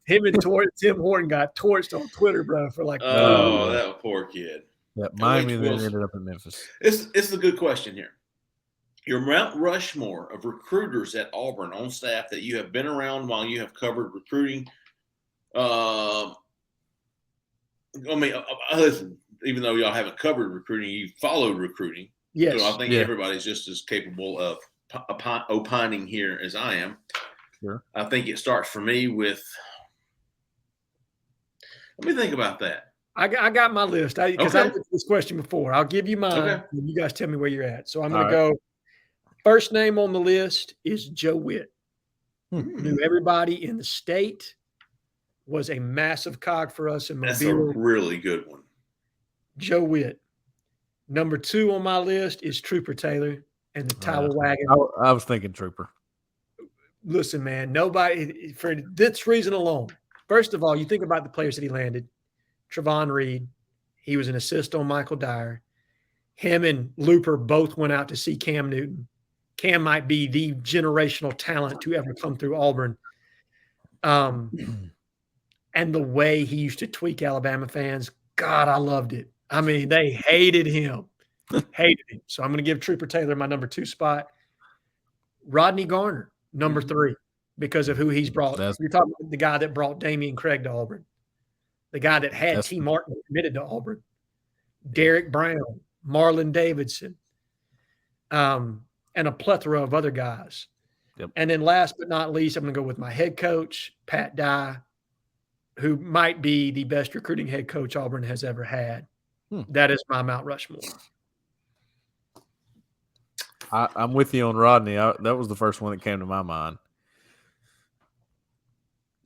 Him and Tim Horton got torched on Twitter, bro, for like. Oh, that poor kid. Yeah, Miami then ended up in Memphis. It's a good question here. Your Mount Rushmore of recruiters at Auburn on staff that you have been around while you have covered recruiting. Listen, even though y'all haven't covered recruiting, you followed recruiting. Yes. So I think everybody's just as capable of opining here as I am. Sure. I think it starts for me with. Let me think about that. I got my list because I looked at this question before. I'll give you mine. Okay. And you guys tell me where you're at. So I'm going to go. First name on the list is Joe Witt. Knew everybody in the state. Was a massive cog for us in Mobile. That's a really good one. Joe Witt. Number 2 on my list is Trooper Taylor and the Towel Wagon. I was thinking Trooper. Listen, man, nobody for this reason alone. First of all, you think about the players that he landed. Trevon Reed, he was an assist on Michael Dyer. Him and Looper both went out to see Cam Newton. Cam might be the generational talent to ever come through Auburn. And the way he used to tweak Alabama fans, God, I loved it. I mean, they hated him. So I'm going to give Trooper Taylor my number 2 spot. Rodney Garner, number 3, because of who he's brought. You're talking about the guy that brought Damian Craig to Auburn, the guy that had T. Martin committed to Auburn, Derek Brown, Marlon Davidson, and a plethora of other guys. Yep. And then last but not least, I'm going to go with my head coach, Pat Dye, who might be the best recruiting head coach Auburn has ever had. That is my Mount Rushmore. I'm with you on Rodney. That was the first one that came to my mind.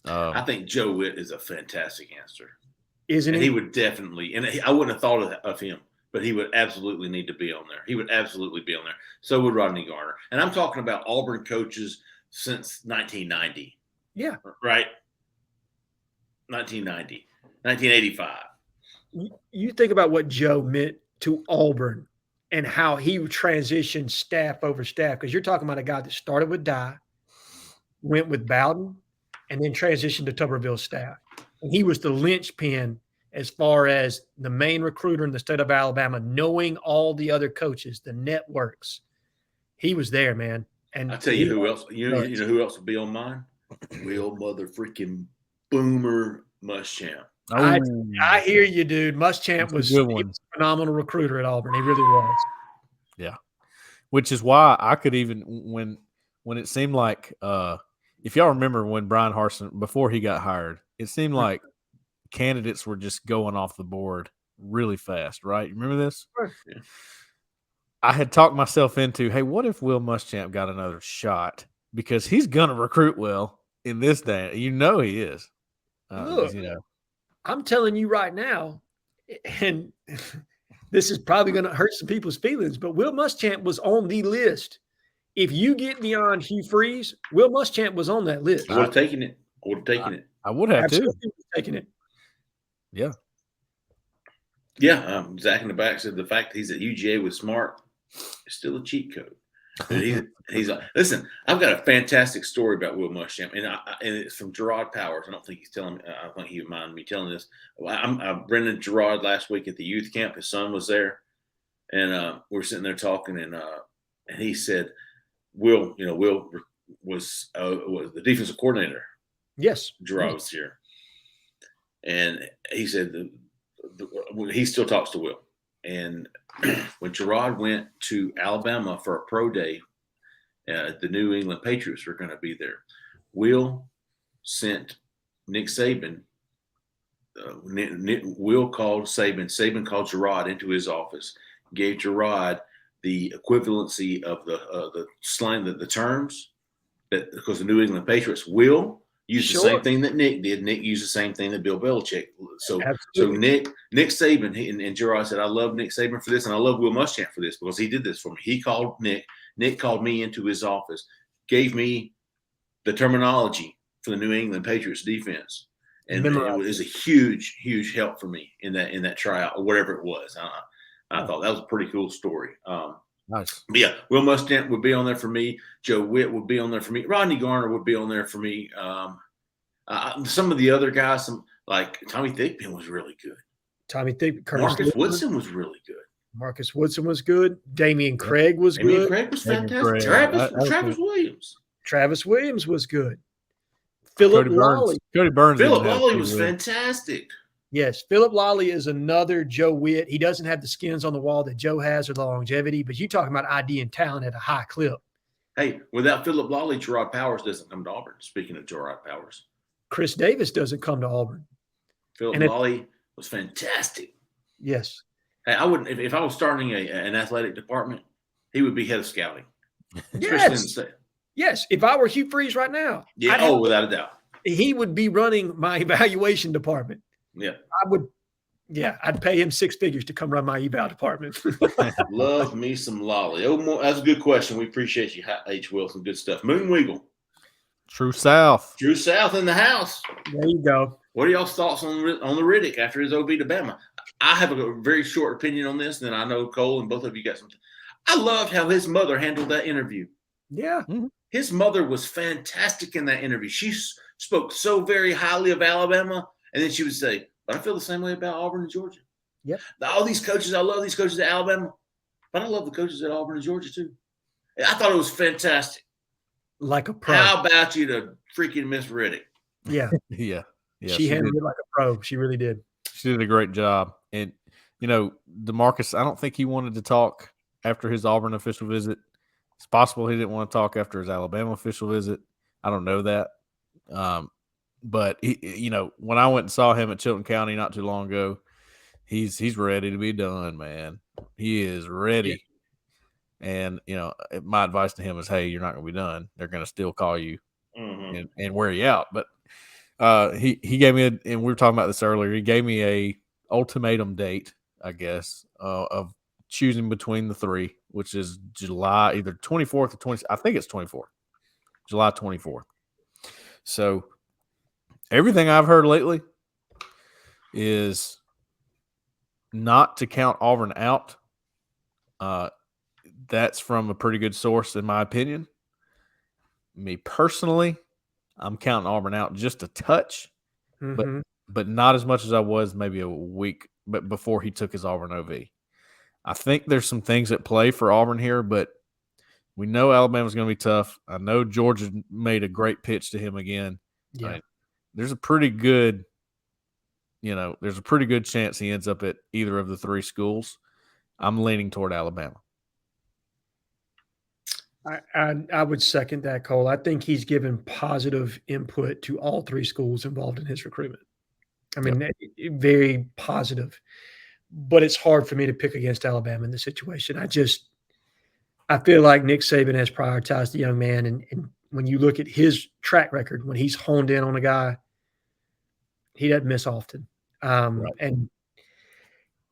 I think Joe Witt is a fantastic answer. Isn't he? He would definitely, and I wouldn't have thought of him, but he would absolutely need to be on there. He would absolutely be on there. So would Rodney Garner. And I'm talking about Auburn coaches since 1990. Yeah. Right? 1990, 1985. You think about what Joe meant to Auburn and how he transitioned staff over staff, because you're talking about a guy that started with Dye, went with Bowden, and then transitioned to Tuberville's staff. And he was the linchpin as far as the main recruiter in the state of Alabama, knowing all the other coaches, the networks. He was there, man. And I'll tell you who else. You know who else would be on mine? Real mother freaking Boomer Muschamp. I hear you, dude. Muschamp was a phenomenal recruiter at Auburn. He really was. Yeah, which is why I could even when it seemed like if y'all remember when Brian Harsin before he got hired, it seemed like candidates were just going off the board really fast. Right? You remember this? Yeah. I had talked myself into, hey, what if Will Muschamp got another shot? Because he's gonna recruit well in this day. You know he is. Look, I'm telling you right now, and this is probably going to hurt some people's feelings, but Will Muschamp was on the list. If you get beyond Hugh Freeze, Will Muschamp was on that list. I would have taken it. I would have too. Taken it. Yeah. Yeah. Zach in the back said the fact that he's at UGA with Smart is still a cheat code. Listen, I've got a fantastic story about Will Muschamp, and it's from Gerard Powers. I don't think he's telling me. I don't think he would mind me telling this. I rented Gerard last week at the youth camp. His son was there, and we were sitting there talking, and he said, Will was the defensive coordinator. Yes, Gerard was here, and he said he still talks to Will. And when Gerard went to Alabama for a pro day, the New England Patriots were going to be there. Will sent Nick Saban. Will called Saban. Saban called Gerard into his office, gave Gerard the equivalency of the slang, the terms that, because the New England Patriots will use the same thing that Nick did. Nick used the same thing that Bill Belichick. So Nick Saban and Gerard said, I love Nick Saban for this, and I love Will Muschamp for this because he did this for me. He called Nick. Nick called me into his office, gave me the terminology for the New England Patriots defense. And it was a huge, huge help for me in that tryout or whatever it was. I thought that was a pretty cool story. Nice. But yeah, Will Muschamp would be on there for me. Joe Witt would be on there for me. Rodney Garner would be on there for me. Some of the other guys, like Tommy Thigpen was really good. Marcus Woodson was really good. Marcus Woodson was good. Damian Craig was good. Damian Craig was fantastic. Travis Williams. Travis Williams was good. Philip Lawley. Cody Burns. Philip Lawley was fantastic. Yes, Philip Lawley is another Joe Witt. He doesn't have the skins on the wall that Joe has or the longevity, but you're talking about ID and talent at a high clip. Hey, without Philip Lawley, Gerard Powers doesn't come to Auburn. Speaking of Gerard Powers. Chris Davis doesn't come to Auburn. Philip Lawley was fantastic. Yes. Hey, I wouldn't if I was starting an athletic department, he would be head of scouting. Yes. Yes. If I were Hugh Freeze right now. Yeah. Without a doubt. He would be running my evaluation department. Yeah. I'd pay him 6 figures to come run my eval department. Love me some Lolly. That's a good question. We appreciate you, H. Wilson. Good stuff. Moonweagle. True South. True South in the house. There you go. What are y'all's thoughts on the Riddick after his OB to Bama? I have a very short opinion on this, and I know Cole and both of you got something. I loved how his mother handled that interview. Yeah. Mm-hmm. His mother was fantastic in that interview. She spoke so very highly of Alabama, and then she would say, but I feel the same way about Auburn and Georgia. Yep. All these coaches, I love these coaches at Alabama, but I love the coaches at Auburn and Georgia too. I thought it was fantastic. Like a pro. How about you to freaking Miss Riddick? Yeah. Yeah. She handled it like a pro. She really did. She did a great job. And, DeMarcus, I don't think he wanted to talk after his Auburn official visit. It's possible he didn't want to talk after his Alabama official visit. I don't know that. But he, when I went and saw him at Chilton County not too long ago, he's ready to be done, man. He is ready. Yeah. And my advice to him is, hey, you're not going to be done. They're going to still call you and wear you out. But he gave me and we were talking about this earlier. He gave me a ultimatum date, I guess, of choosing between the three, which is July either 24th or 20th. I think it's 24th, July 24th. So everything I've heard lately is not to count Auburn out. That's from a pretty good source, in my opinion. Me personally, I'm counting Auburn out just a touch, but not as much as I was maybe a week but before he took his Auburn OV. I think there's some things at play for Auburn here, but we know Alabama's going to be tough. I know Georgia made a great pitch to him again. Yeah. Right? There's a pretty good chance he ends up at either of the three schools. I'm leaning toward Alabama. I would second that, Cole. I think he's given positive input to all three schools involved in his recruitment. I mean, very positive. But it's hard for me to pick against Alabama in this situation. I feel like Nick Saban has prioritized the young man. And when you look at his track record, when he's honed in on a guy, he doesn't miss often. Right. And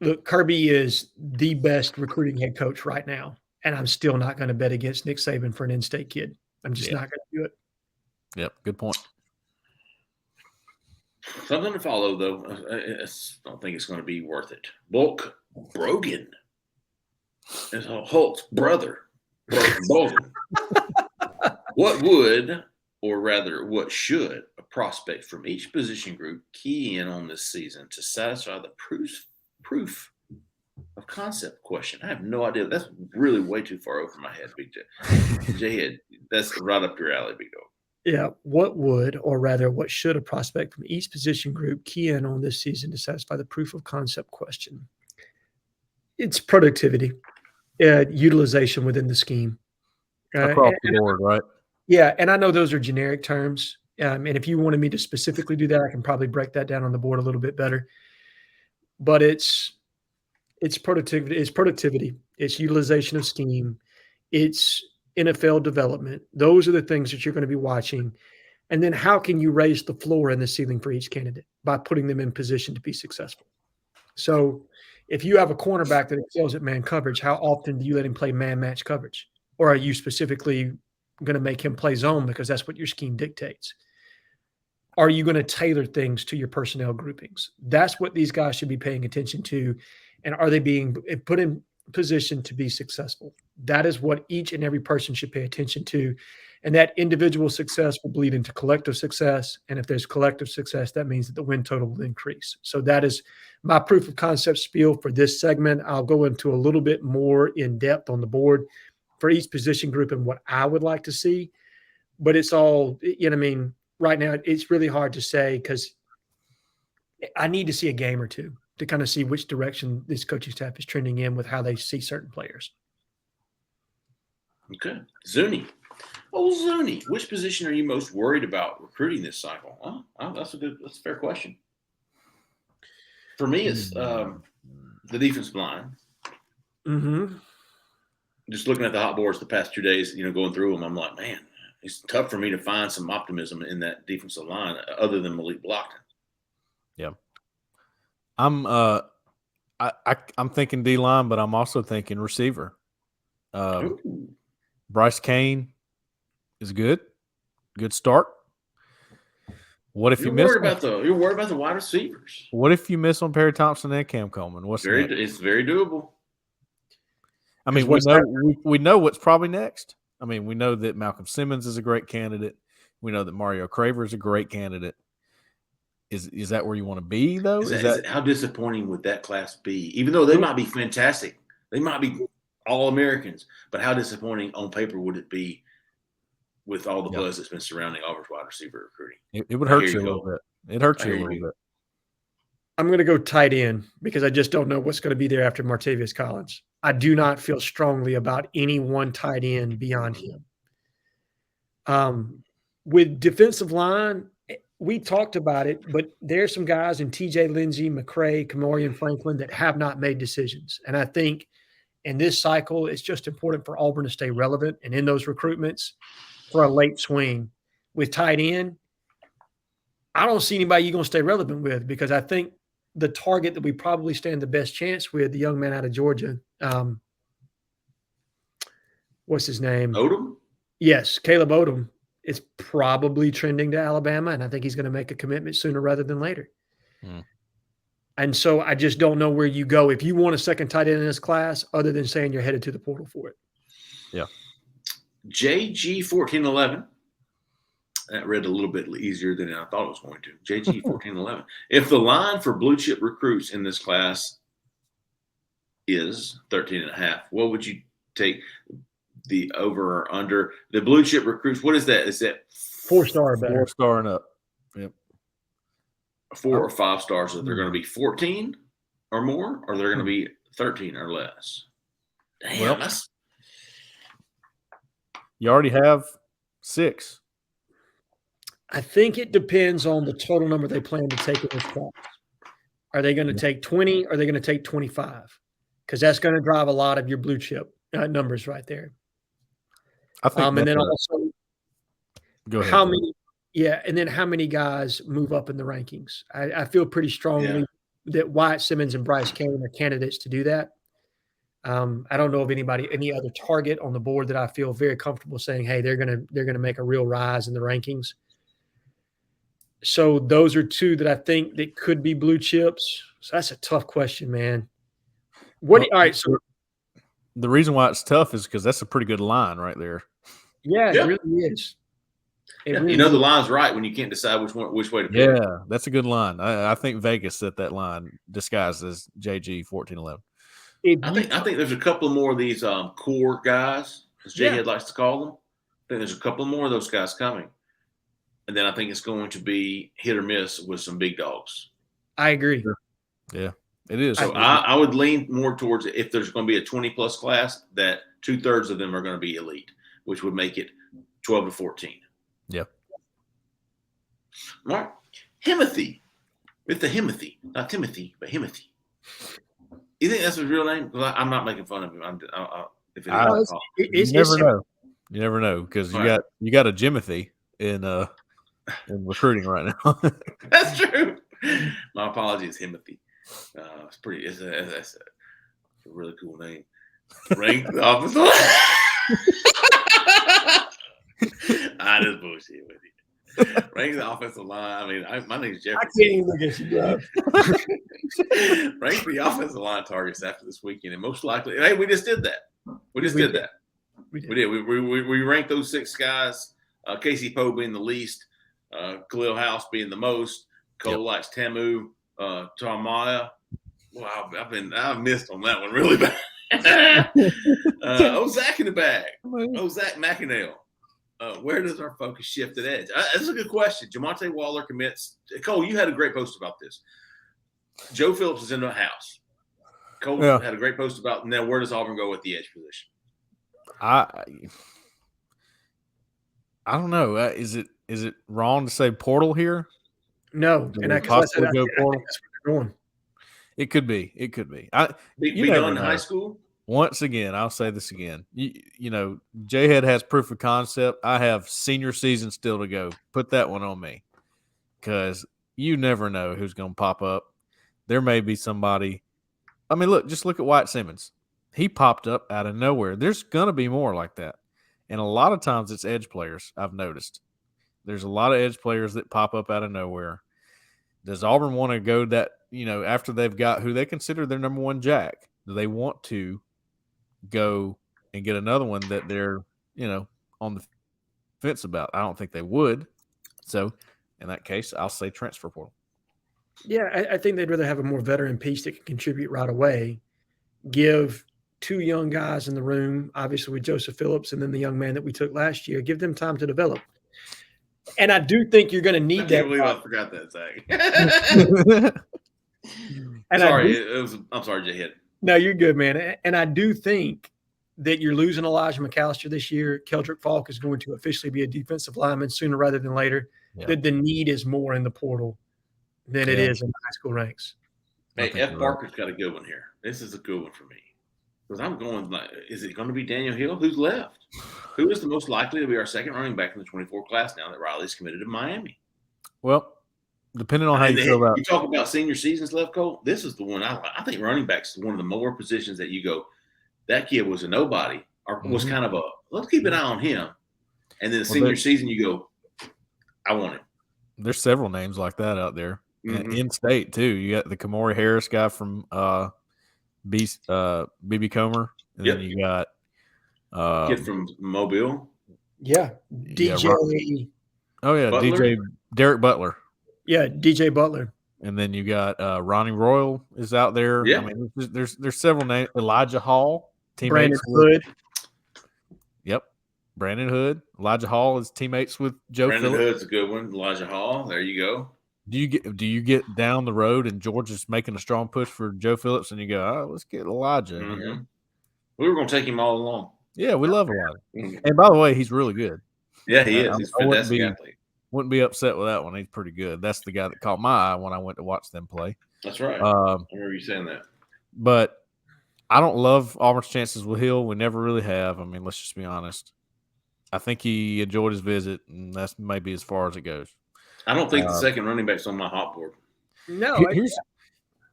look, Kirby is the best recruiting head coach right now. And I'm still not going to bet against Nick Saban for an in-state kid. I'm just not going to do it. Yep, good point. Something to follow, though. I don't think it's going to be worth it. Bulk Brogan is Holt's brother. Brogan. What would, or rather, what should a prospect from each position group key in on this season to satisfy the proof of concept question? I have no idea. That's really way too far over my head, Big J. Jhead, that's right up your alley, Big Dog. Yeah. What would, or rather, what should a prospect from each position group key in on this season to satisfy the proof of concept question? It's productivity, utilization within the scheme. Across the board, right? Yeah, and I know those are generic terms. And if you wanted me to specifically do that, I can probably break that down on the board a little bit better. But it's productivity. It's productivity. It's utilization of scheme. It's NFL development. Those are the things that you're going to be watching. And then how can you raise the floor and the ceiling for each candidate by putting them in position to be successful? So if you have a cornerback that excels at man coverage, how often do you let him play man match coverage? Or are you specifically going to make him play zone because that's what your scheme dictates? Are you going to tailor things to your personnel groupings? That's what these guys should be paying attention to. And are they being put in position to be successful? That is what each and every person should pay attention to. And that individual success will bleed into collective success. And if there's collective success, that means that the win total will increase. So that is my proof of concept spiel for this segment. I'll go into a little bit more in depth on the board for each position group and what I would like to see. But it's all, you know what I mean? Right now, it's really hard to say because I need to see a game or two to kind of see which direction this coaching staff is trending in with how they see certain players. Okay. Zuni. Oh, Zuni, which position are you most worried about recruiting this cycle? Oh, that's a fair question. For me, it's the defensive line. Mm-hmm. Just looking at the hot boards the past 2 days, going through them, I'm like, man, it's tough for me to find some optimism in that defensive line other than Malik blocking. Yeah. I'm thinking D-line, but I'm also thinking receiver. Bryce Kane is good start. What if you miss? You're worried about the wide receivers. What if you miss on Perry Thompson and Cam Coleman? It's very doable. I mean, we know what's probably next. I mean, we know that Malcolm Simmons is a great candidate. We know that Mario Craver is a great candidate. Is that where you want to be, though? How disappointing would that class be? Even though they might be fantastic, they might be All-Americans, but how disappointing on paper would it be with all the buzz that's been surrounding Auburn's wide receiver recruiting? It would hurt you a little bit. It hurts you a little bit. I'm going to go tight end because I just don't know what's going to be there after Martavius Collins. I do not feel strongly about any one tight end beyond him. With defensive line, we talked about it, but there's some guys in TJ Lindsey, McCray, Kamorian Franklin that have not made decisions. And I think in this cycle, it's just important for Auburn to stay relevant and in those recruitments for a late swing. With tight end, I don't see anybody you're going to stay relevant with because I think the target that we probably stand the best chance with, the young man out of Georgia, what's his name? Odom? Yes, Caleb Odom. It's probably trending to Alabama, and I think he's going to make a commitment sooner rather than later. And so I just don't know where you go if you want a second tight end in this class other than saying you're headed to the portal for it. Yeah. JG 1411. That read a little bit easier than I thought it was going to. JG 1411. If the line for blue chip recruits in this class is 13.5, what would you take the over or under? The blue chip recruits, what is that? Is that 4-star or better? 4-star and up. Yep. 4 or 5 stars, that they're going to be 14 or more, or they're going to be 13 or less? Damn, you already have 6. I think it depends on the total number they plan to take in this class. Are they going to take 20? Or are they going to take 25? Because that's going to drive a lot of your blue chip numbers right there. I think. And then also, go ahead. How many? Yeah, and then how many guys move up in the rankings? I feel pretty strongly that Wyatt Simmons and Bryce Kane are candidates to do that. I don't know of any other target on the board that I feel very comfortable saying, hey, they're gonna make a real rise in the rankings. So those are 2 that I think that could be blue chips. So that's a tough question, man. All right, so the reason why it's tough is because that's a pretty good line right there. Yeah, it really is. Really the line's right when you can't decide which way to pick. Yeah, that's a good line. I think Vegas set that line disguised as JG 1411. I think there's a couple more of these core guys, as Jhead likes to call them. I think there's a couple more of those guys coming. and then I think it's going to be hit or miss with some big dogs. I agree. Yeah, it is. So I would lean more towards if there's going to be a 20-plus class, that 2/3 of them are going to be elite, which would make it 12 to 14. Yeah. All right. Himothy. It's the Himothy. Not Timothy, but Himothy. You think that's his real name? Because I'm not making fun of him. If it is, you never know. You never know, because you got a Jimothy in recruiting right now. That's true. My apologies, Himothy. It's pretty. It's a really cool name. Rank the officer. I just bullshit with you. Rank the offensive line. I mean, my name's Jefferson. I can't even look at you, bro. Rank the offensive line targets after this weekend, and most likely, hey, we just did that. We did that. We did. We ranked those 6 guys. Casey Poe being the least, Khalil House being the most. Cole likes Tamu, Tarmaya. Well, I've missed on that one really bad. Zach in the bag. Zach McInerney. Where does our focus shift at edge? That's a good question. Jamonte Waller commits. Cole, you had a great post about this. Joe Phillips is in the house. Cole had a great post about now. Where does Auburn go with the edge position? I don't know. Is it wrong to say portal here? No, and I possibly go portal. That's where they're going. It could be. It could be. Be done in high school. Once again, I'll say this again. You know, Jhead has proof of concept. I have senior season still to go. Put that one on me, because you never know who's going to pop up. There may be somebody. I mean, just look at White Simmons. He popped up out of nowhere. There's going to be more like that. And a lot of times it's edge players, I've noticed. There's a lot of edge players that pop up out of nowhere. Does Auburn want to go that, after they've got who they consider their number one jack? Do they want to go and get another one that they're, on the fence about? I don't think they would. So in that case, I'll say transfer portal. Yeah, I think they'd rather have a more veteran piece that can contribute right away. Give 2 young guys in the room, obviously with Joseph Phillips and then the young man that we took last year, give them time to develop. And I do think you're going to need that. I can't believe I forgot that, Zach. I'm sorry, Jhead. No, you're good, man. And I do think that you're losing Elijah McAllister this year. Keldrick Falk is going to officially be a defensive lineman sooner rather than later. Yeah. That the need is more in the portal than it is in the high school ranks. Hey, F. Barker's got a good one here. This is a good one for me. Because I'm going, is it going to be Daniel Hill? Who's left? Who is the most likely to be our second running back in the 24 class now that Riley's committed to Miami? Well, depending on how you feel about you talk about senior seasons left, Cole, this is the one I think running backs is one of the more positions that you go, that kid was a nobody or was kind of let's keep an eye on him. And then the senior season, you go, I want him. There's several names like that out there. In state too. You got the Kamori Harris guy from BB Comer, and then you got kid from Mobile. Yeah, DJ. Butler? DJ Derek Butler. Yeah, DJ Butler. And then you got Ronnie Royal is out there. Yeah, I mean, there's several names. Elijah Hall, Brandon Hood. Yep, Brandon Hood. Elijah Hall is teammates with Joe Phillips. Brandon Hood's a good one. Elijah Hall. There you go. Do you get down the road and Georgia's making a strong push for Joe Phillips and you go, let's get Elijah here. We were going to take him all along. Yeah, we love Elijah. And by the way, he's really good. Yeah, he is. He's a fantastic athlete. Wouldn't be upset with that one. He's pretty good. That's the guy that caught my eye when I went to watch them play. That's right. I remember you saying that. But I don't love Auburn's chances with Hill. We never really have. I mean, let's just be honest. I think he enjoyed his visit, and that's maybe as far as it goes. I don't think the second running back's on my hot board. No.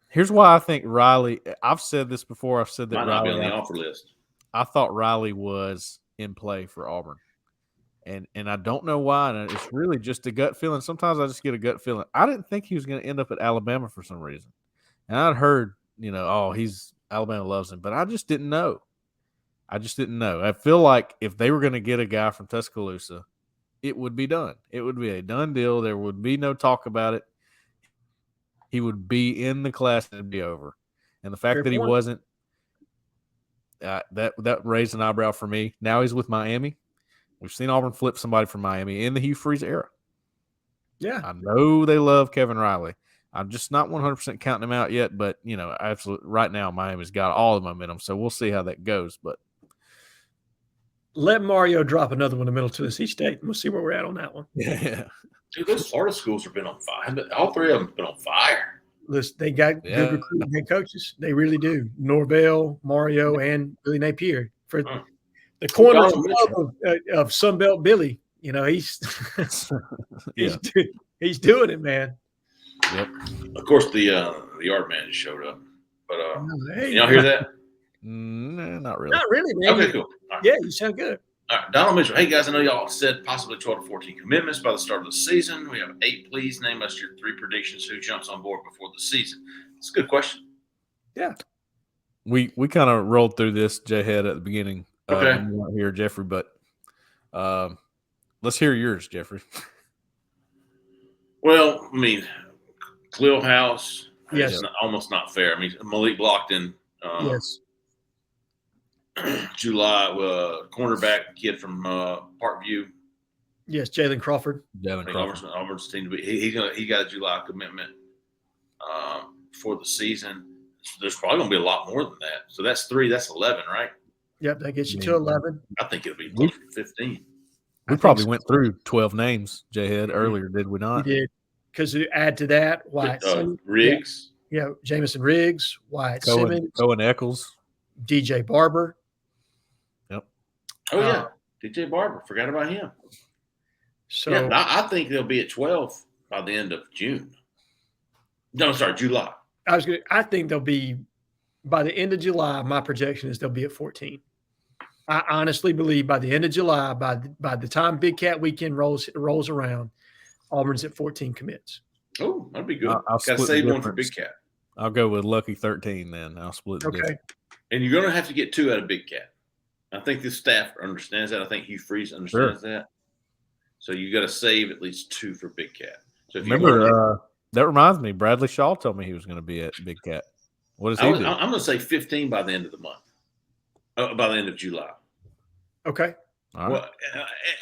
Here's why I think Riley – I've said this before. I've said that might not be on the offer list. I thought Riley was in play for Auburn. And I don't know why. And it's really just a gut feeling. Sometimes I just get a gut feeling. I didn't think he was going to end up at Alabama for some reason. And I'd heard, Alabama loves him. But I just didn't know. I feel like if they were going to get a guy from Tuscaloosa, it would be done. It would be a done deal. There would be no talk about it. He would be in the class and it'd be over. And the fact that he wasn't, that raised an eyebrow for me. Now he's with Miami. We've seen Auburn flip somebody from Miami in the Hugh Freeze era. Yeah. I know they love Kevin Riley. I'm just not 100% counting him out yet, but absolutely right now Miami's got all the momentum, so we'll see how that goes. But Let Mario drop another one in Middle Tennessee State. We'll see where we're at on that one. yeah, Dude, those Florida schools have been on fire. All three of them have been on fire. Listen, they got good recruiting head coaches. They really do. Norvell, Mario, and Billy Napier for the corner of Sunbelt Billy. He's he's doing it, man. Yep. Of course, the yard man just showed up. But hey, y'all hear that? Not really. Not really, man. Okay, cool. Right. Yeah, you sound good. All right, Donald Mitchell. Hey, guys, I know y'all said possibly 12 to 14 commitments by the start of the season. We have 8. Please name us your 3 predictions. Who jumps on board before the season? It's a good question. Yeah. We kind of rolled through this, Jhead, at the beginning. Okay. When you weren't here, Jeffrey, but let's hear yours, Jeffrey. Well, I mean, Khalil House. Yes. It's almost not fair. I mean, Malik Blockton. Yes. July cornerback kid from Parkview. Yes, Jalen Crawford. Auburn's team to be. He got a July commitment for the season. So there's probably going to be a lot more than that. So that's 3. That's 11, right? Yep, that gets you to 11. I think it'll be closer to 15. We probably went through 12 names, Jhead, earlier, did we not? We did. Because you add to that Wyatt Riggs. Yeah, Jamison Riggs, Wyatt Simmons. Cohen Eccles. DJ Barber. Yep. Oh, yeah. DJ Barber. Forgot about him. So yeah, I think they'll be at 12 by the end of June. No, sorry, July. I think they'll be by the end of July. My projection is they'll be at 14. I honestly believe by the end of July, by the time Big Cat Weekend rolls around, Auburn's at 14 commits. Oh, that'd be good. I'll got to save one for Big Cat. I'll go with lucky 13 then. I'll split the difference. And you're going to have to get 2 out of Big Cat. I think the staff understands that. I think Hugh Freeze understands that. So you got to save at least 2 for Big Cat. So if remember, that reminds me, Bradley Shaw told me he was going to be at Big Cat. What does he do? I'm going to say 15 by the end of the month, by the end of July. Okay. All right. Well,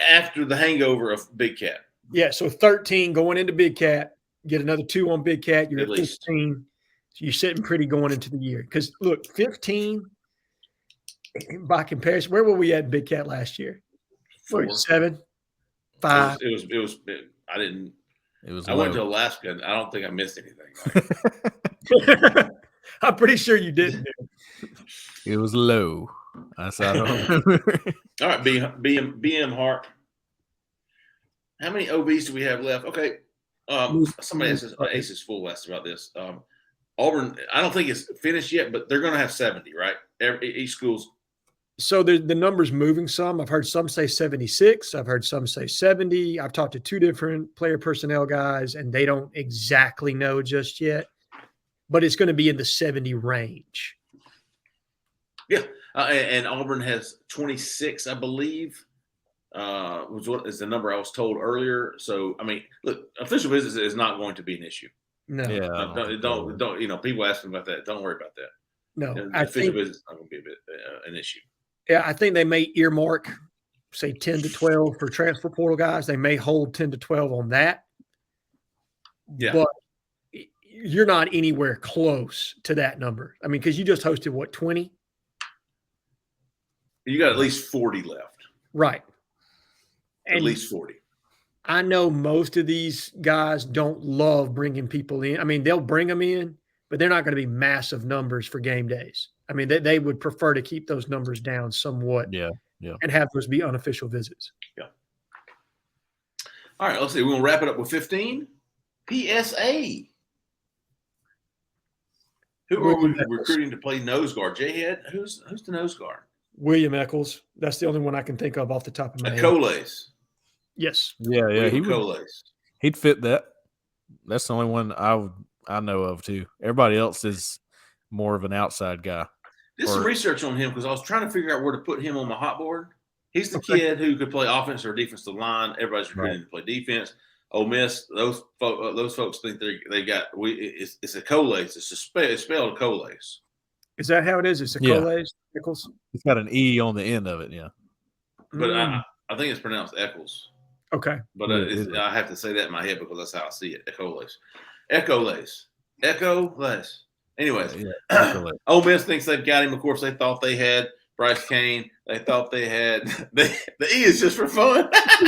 after the hangover of Big Cat. Yeah, so 13 going into Big Cat, get another 2 on Big Cat, you're at 15. So you're sitting pretty going into the year. Because, look, 15, by comparison, where were we at in Big Cat last year? 4. 7, 5. It was. I didn't. It was. I went to Alaska, and I don't think I missed anything. I'm pretty sure you didn't. It was low. I don't remember. All right, BM Hart. How many OBs do we have left? Okay. Somebody Aces Full asked about this. Auburn, I don't think it's finished yet, but they're going to have 70, right? Each school's. So the number's moving some. I've heard some say 76. I've heard some say 70. I've talked to 2 different player personnel guys, and they don't exactly know just yet. But it's going to be in the 70 range. Yeah. And Auburn has 26, I believe, was what is the number I was told earlier. So, I mean, look, official visits is not going to be an issue. No. Yeah. Don't, people asking about that. Don't worry about that. No. Official visits not going to be an issue. Yeah, I think they may earmark, say, 10 to 12 for transfer portal guys. They may hold 10 to 12 on that. Yeah. But you're not anywhere close to that number. I mean, because you just hosted, what, 20? You got at least 40 left. Right. At least 40. I know most of these guys don't love bringing people in. I mean, they'll bring them in, but they're not going to be massive numbers for game days. I mean, they would prefer to keep those numbers down somewhat. Yeah. And have those be unofficial visits. Yeah. All right, let's see. We're going to wrap it up with 15. PSA. Who are we recruiting to play nose guard? Jhead? Who's the nose guard? William Eccles. That's the only one I can think of off the top of my head. Coles. Yes. Yeah. He'd fit that. That's the only one I know of too. Everybody else is more of an outside guy. Did some research on him because I was trying to figure out where to put him on my hot board. He's the kid who could play offense or defensive line. Everybody's recruiting to play defense. Ole Miss, those folks think they got it's a Coles. It's spelled Coles. Is that how it is? It's a Coles? Eccles? It's got an E on the end of it, yeah. But I think it's pronounced Eccles. Okay. But I have to say that in my head because that's how I see it. Echo-Lace. Anyways, Ole Miss thinks they've got him. Of course, they thought they had Bryce Kane. They thought they had the E is just for fun. Who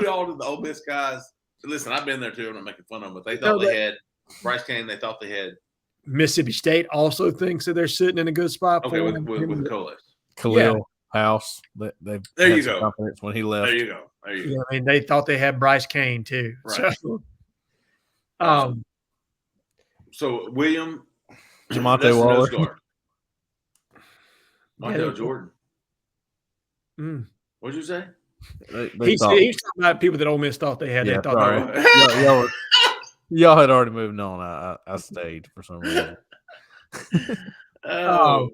all did the Ole Miss guys? Listen, I've been there too. I'm not making fun of them, but they thought they had Bryce Kane. They thought they had Mississippi State. Also thinks that they're sitting in a good spot. Okay, with Echo-Lace. Khalil House. There you go. Confidence when he left. There you go. Yeah, I mean, they thought they had Bryce Kane too. Right. So William, Jamonte Waller, Michael Jordan. What'd you say? He's talking about people that Ole Miss thought they had. Yeah, they thought y'all had already moved on. I stayed for some reason. No,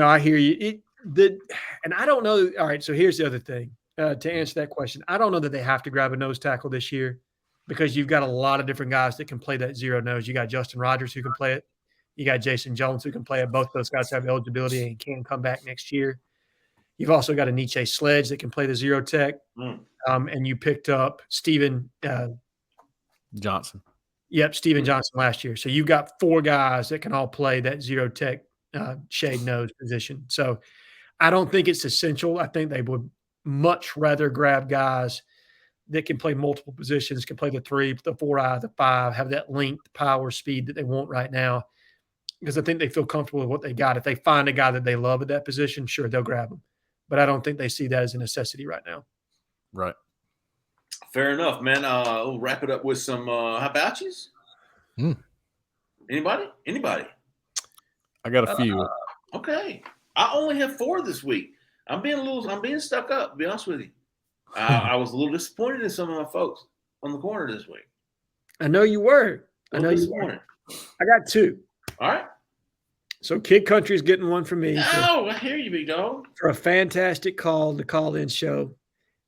I hear you. And I don't know. All right, so here's the other thing. To answer that question, I don't know that they have to grab a nose tackle this year because you've got a lot of different guys that can play that zero nose. You got Justin Rogers who can play it. You got Jason Jones who can play it. Both those guys have eligibility and can come back next year. You've also got a Nietzsche Sledge that can play the zero tech. And you picked up Steven Johnson. Yep, Steven Johnson last year. So you've got 4 guys that can all play that zero tech shade nose position. So I don't think it's essential. I think they would much rather grab guys that can play multiple positions, can play the 3, the 4-eye, the 5, have that length, power, speed that they want right now. Because I think they feel comfortable with what they got. If they find a guy that they love at that position, sure, they'll grab him. But I don't think they see that as a necessity right now. Right. Fair enough, man. We'll wrap it up with some hibachies. Anybody? I got a few. Okay. I only have 4 this week. I'm being stuck up, to be honest with you. I was a little disappointed in some of my folks on the corner this week. I know you were. I got 2. All right. So Kid Country is getting one from me. I hear you, big dog. For a fantastic the call-in show.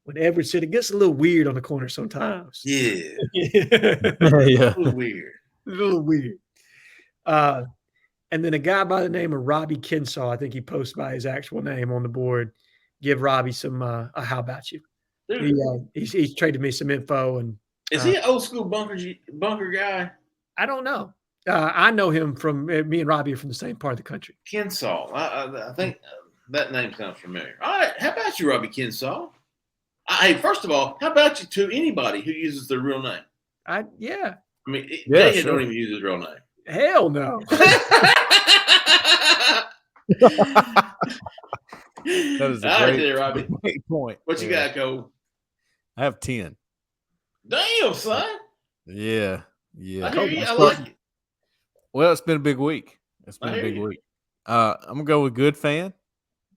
When Edward said it gets a little weird on the corner sometimes. Yeah. Yeah. A little weird. And then a guy by the name of Robbie Kinsaw, I think he posts by his actual name on the board. Give Robbie some how about you? He's traded me some info. And is he an old school bunker guy? I don't know. I know him from me and Robbie are from the same part of the country. Kinsaw. I think that name sounds familiar. All right. How about you, Robbie Kinsaw? Hey, first of all, how about you to anybody who uses their real name? Yeah. I mean, Jhead don't even use his real name. Hell no. That is a great point. What you got, Cole? I have 10. Damn, son. Yeah. I hear you. I like it. Well, it's been a big week. I'm gonna go with Good Fan.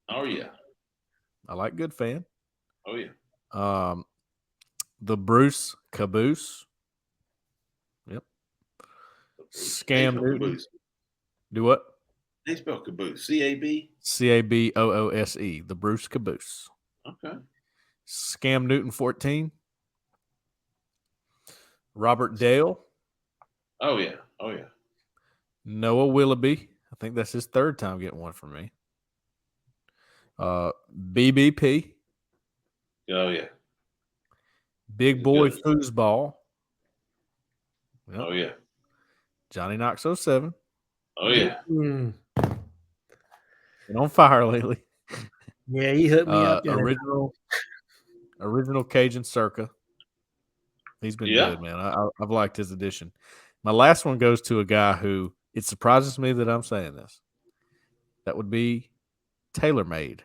Oh yeah. I like Good Fan. Oh yeah. The Bruce Caboose. Yep. Scam Newton. Do what? They spell caboose. C-A-B? C-A-B-O-O-S-E. The Bruce Caboose. Okay. Scam Newton 14. Robert Dale. Oh yeah. Noah Willoughby. I think that's his 3rd time getting one from me. BBP. Oh yeah. Big Boy Foosball. Yep. Oh yeah. Johnny Knox 07. Oh yeah. Been on fire lately. Yeah, he hooked me up. Original Cajun Circa. He's been good, man. I've liked his addition. My last one goes to a guy who it surprises me that I'm saying this. That would be TaylorMade.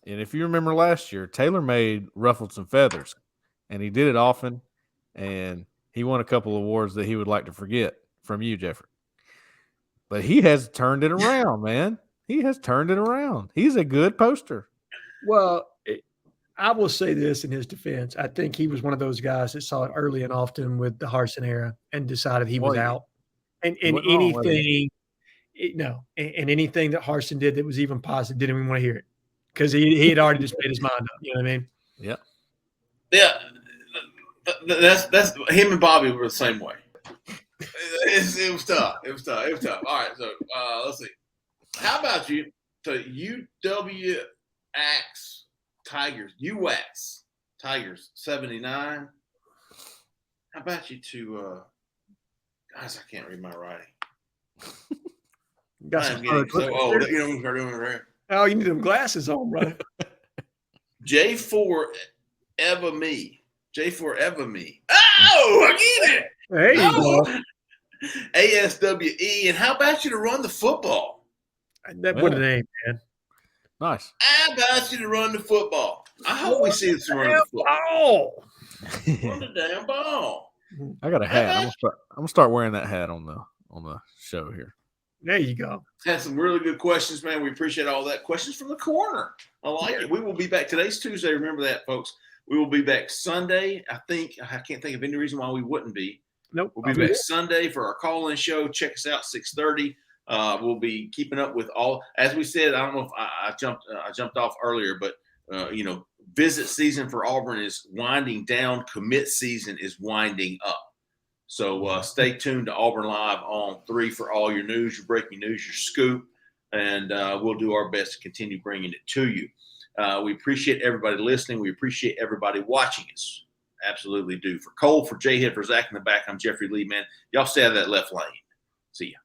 And if you remember last year, TaylorMade ruffled some feathers, and he did it often, and he won a couple of awards that he would like to forget from you, Jeffrey. But he has turned it around, man. He has turned it around. He's a good poster. Well, I will say this in his defense. I think he was one of those guys that saw it early and often with the Harsin era and decided he was out. And anything that Harsin did that was even positive, didn't even want to hear it because he had already just made his mind up. You know what I mean? Yeah. Yeah. That's him and Bobby were the same way. It was tough. All right. So let's see. How about you? So UWX Tigers, UX Tigers 79. How about you to guys, I can't read my writing. Got I'm some getting so hieroglyphics old. there? You know what I'm doing right? Oh, you need them glasses on, brother. J4 Eva Me. J4 Eva Me. Oh, I get it. There you go. ASWE. And how about you to run the football? What a name, man. Nice. How about you to run the football? I hope we see some run the football. Oh, Run the damn ball. I got a hat. I'm gonna start wearing that hat on the show here. there you go. Had some really good questions, man. We appreciate all that. Questions from the corner. I like it. We will be back. Today's Tuesday. Remember that, folks. We will be back Sunday. I can't think of any reason why we wouldn't be. Nope. We'll be back Sunday for our call-in show. Check us out 6:30. We'll be keeping up with all. As we said, I don't know if I jumped off earlier, but visit season for Auburn is winding down. Commit season is winding up. So stay tuned to Auburn Live on 3 for all your news, your breaking news, your scoop, and we'll do our best to continue bringing it to you. We appreciate everybody listening. We appreciate everybody watching us. Absolutely do. For Cole, for Jhead, for Zach in the back, I'm Jeffrey Lee, man. Y'all stay out of that left lane. See ya.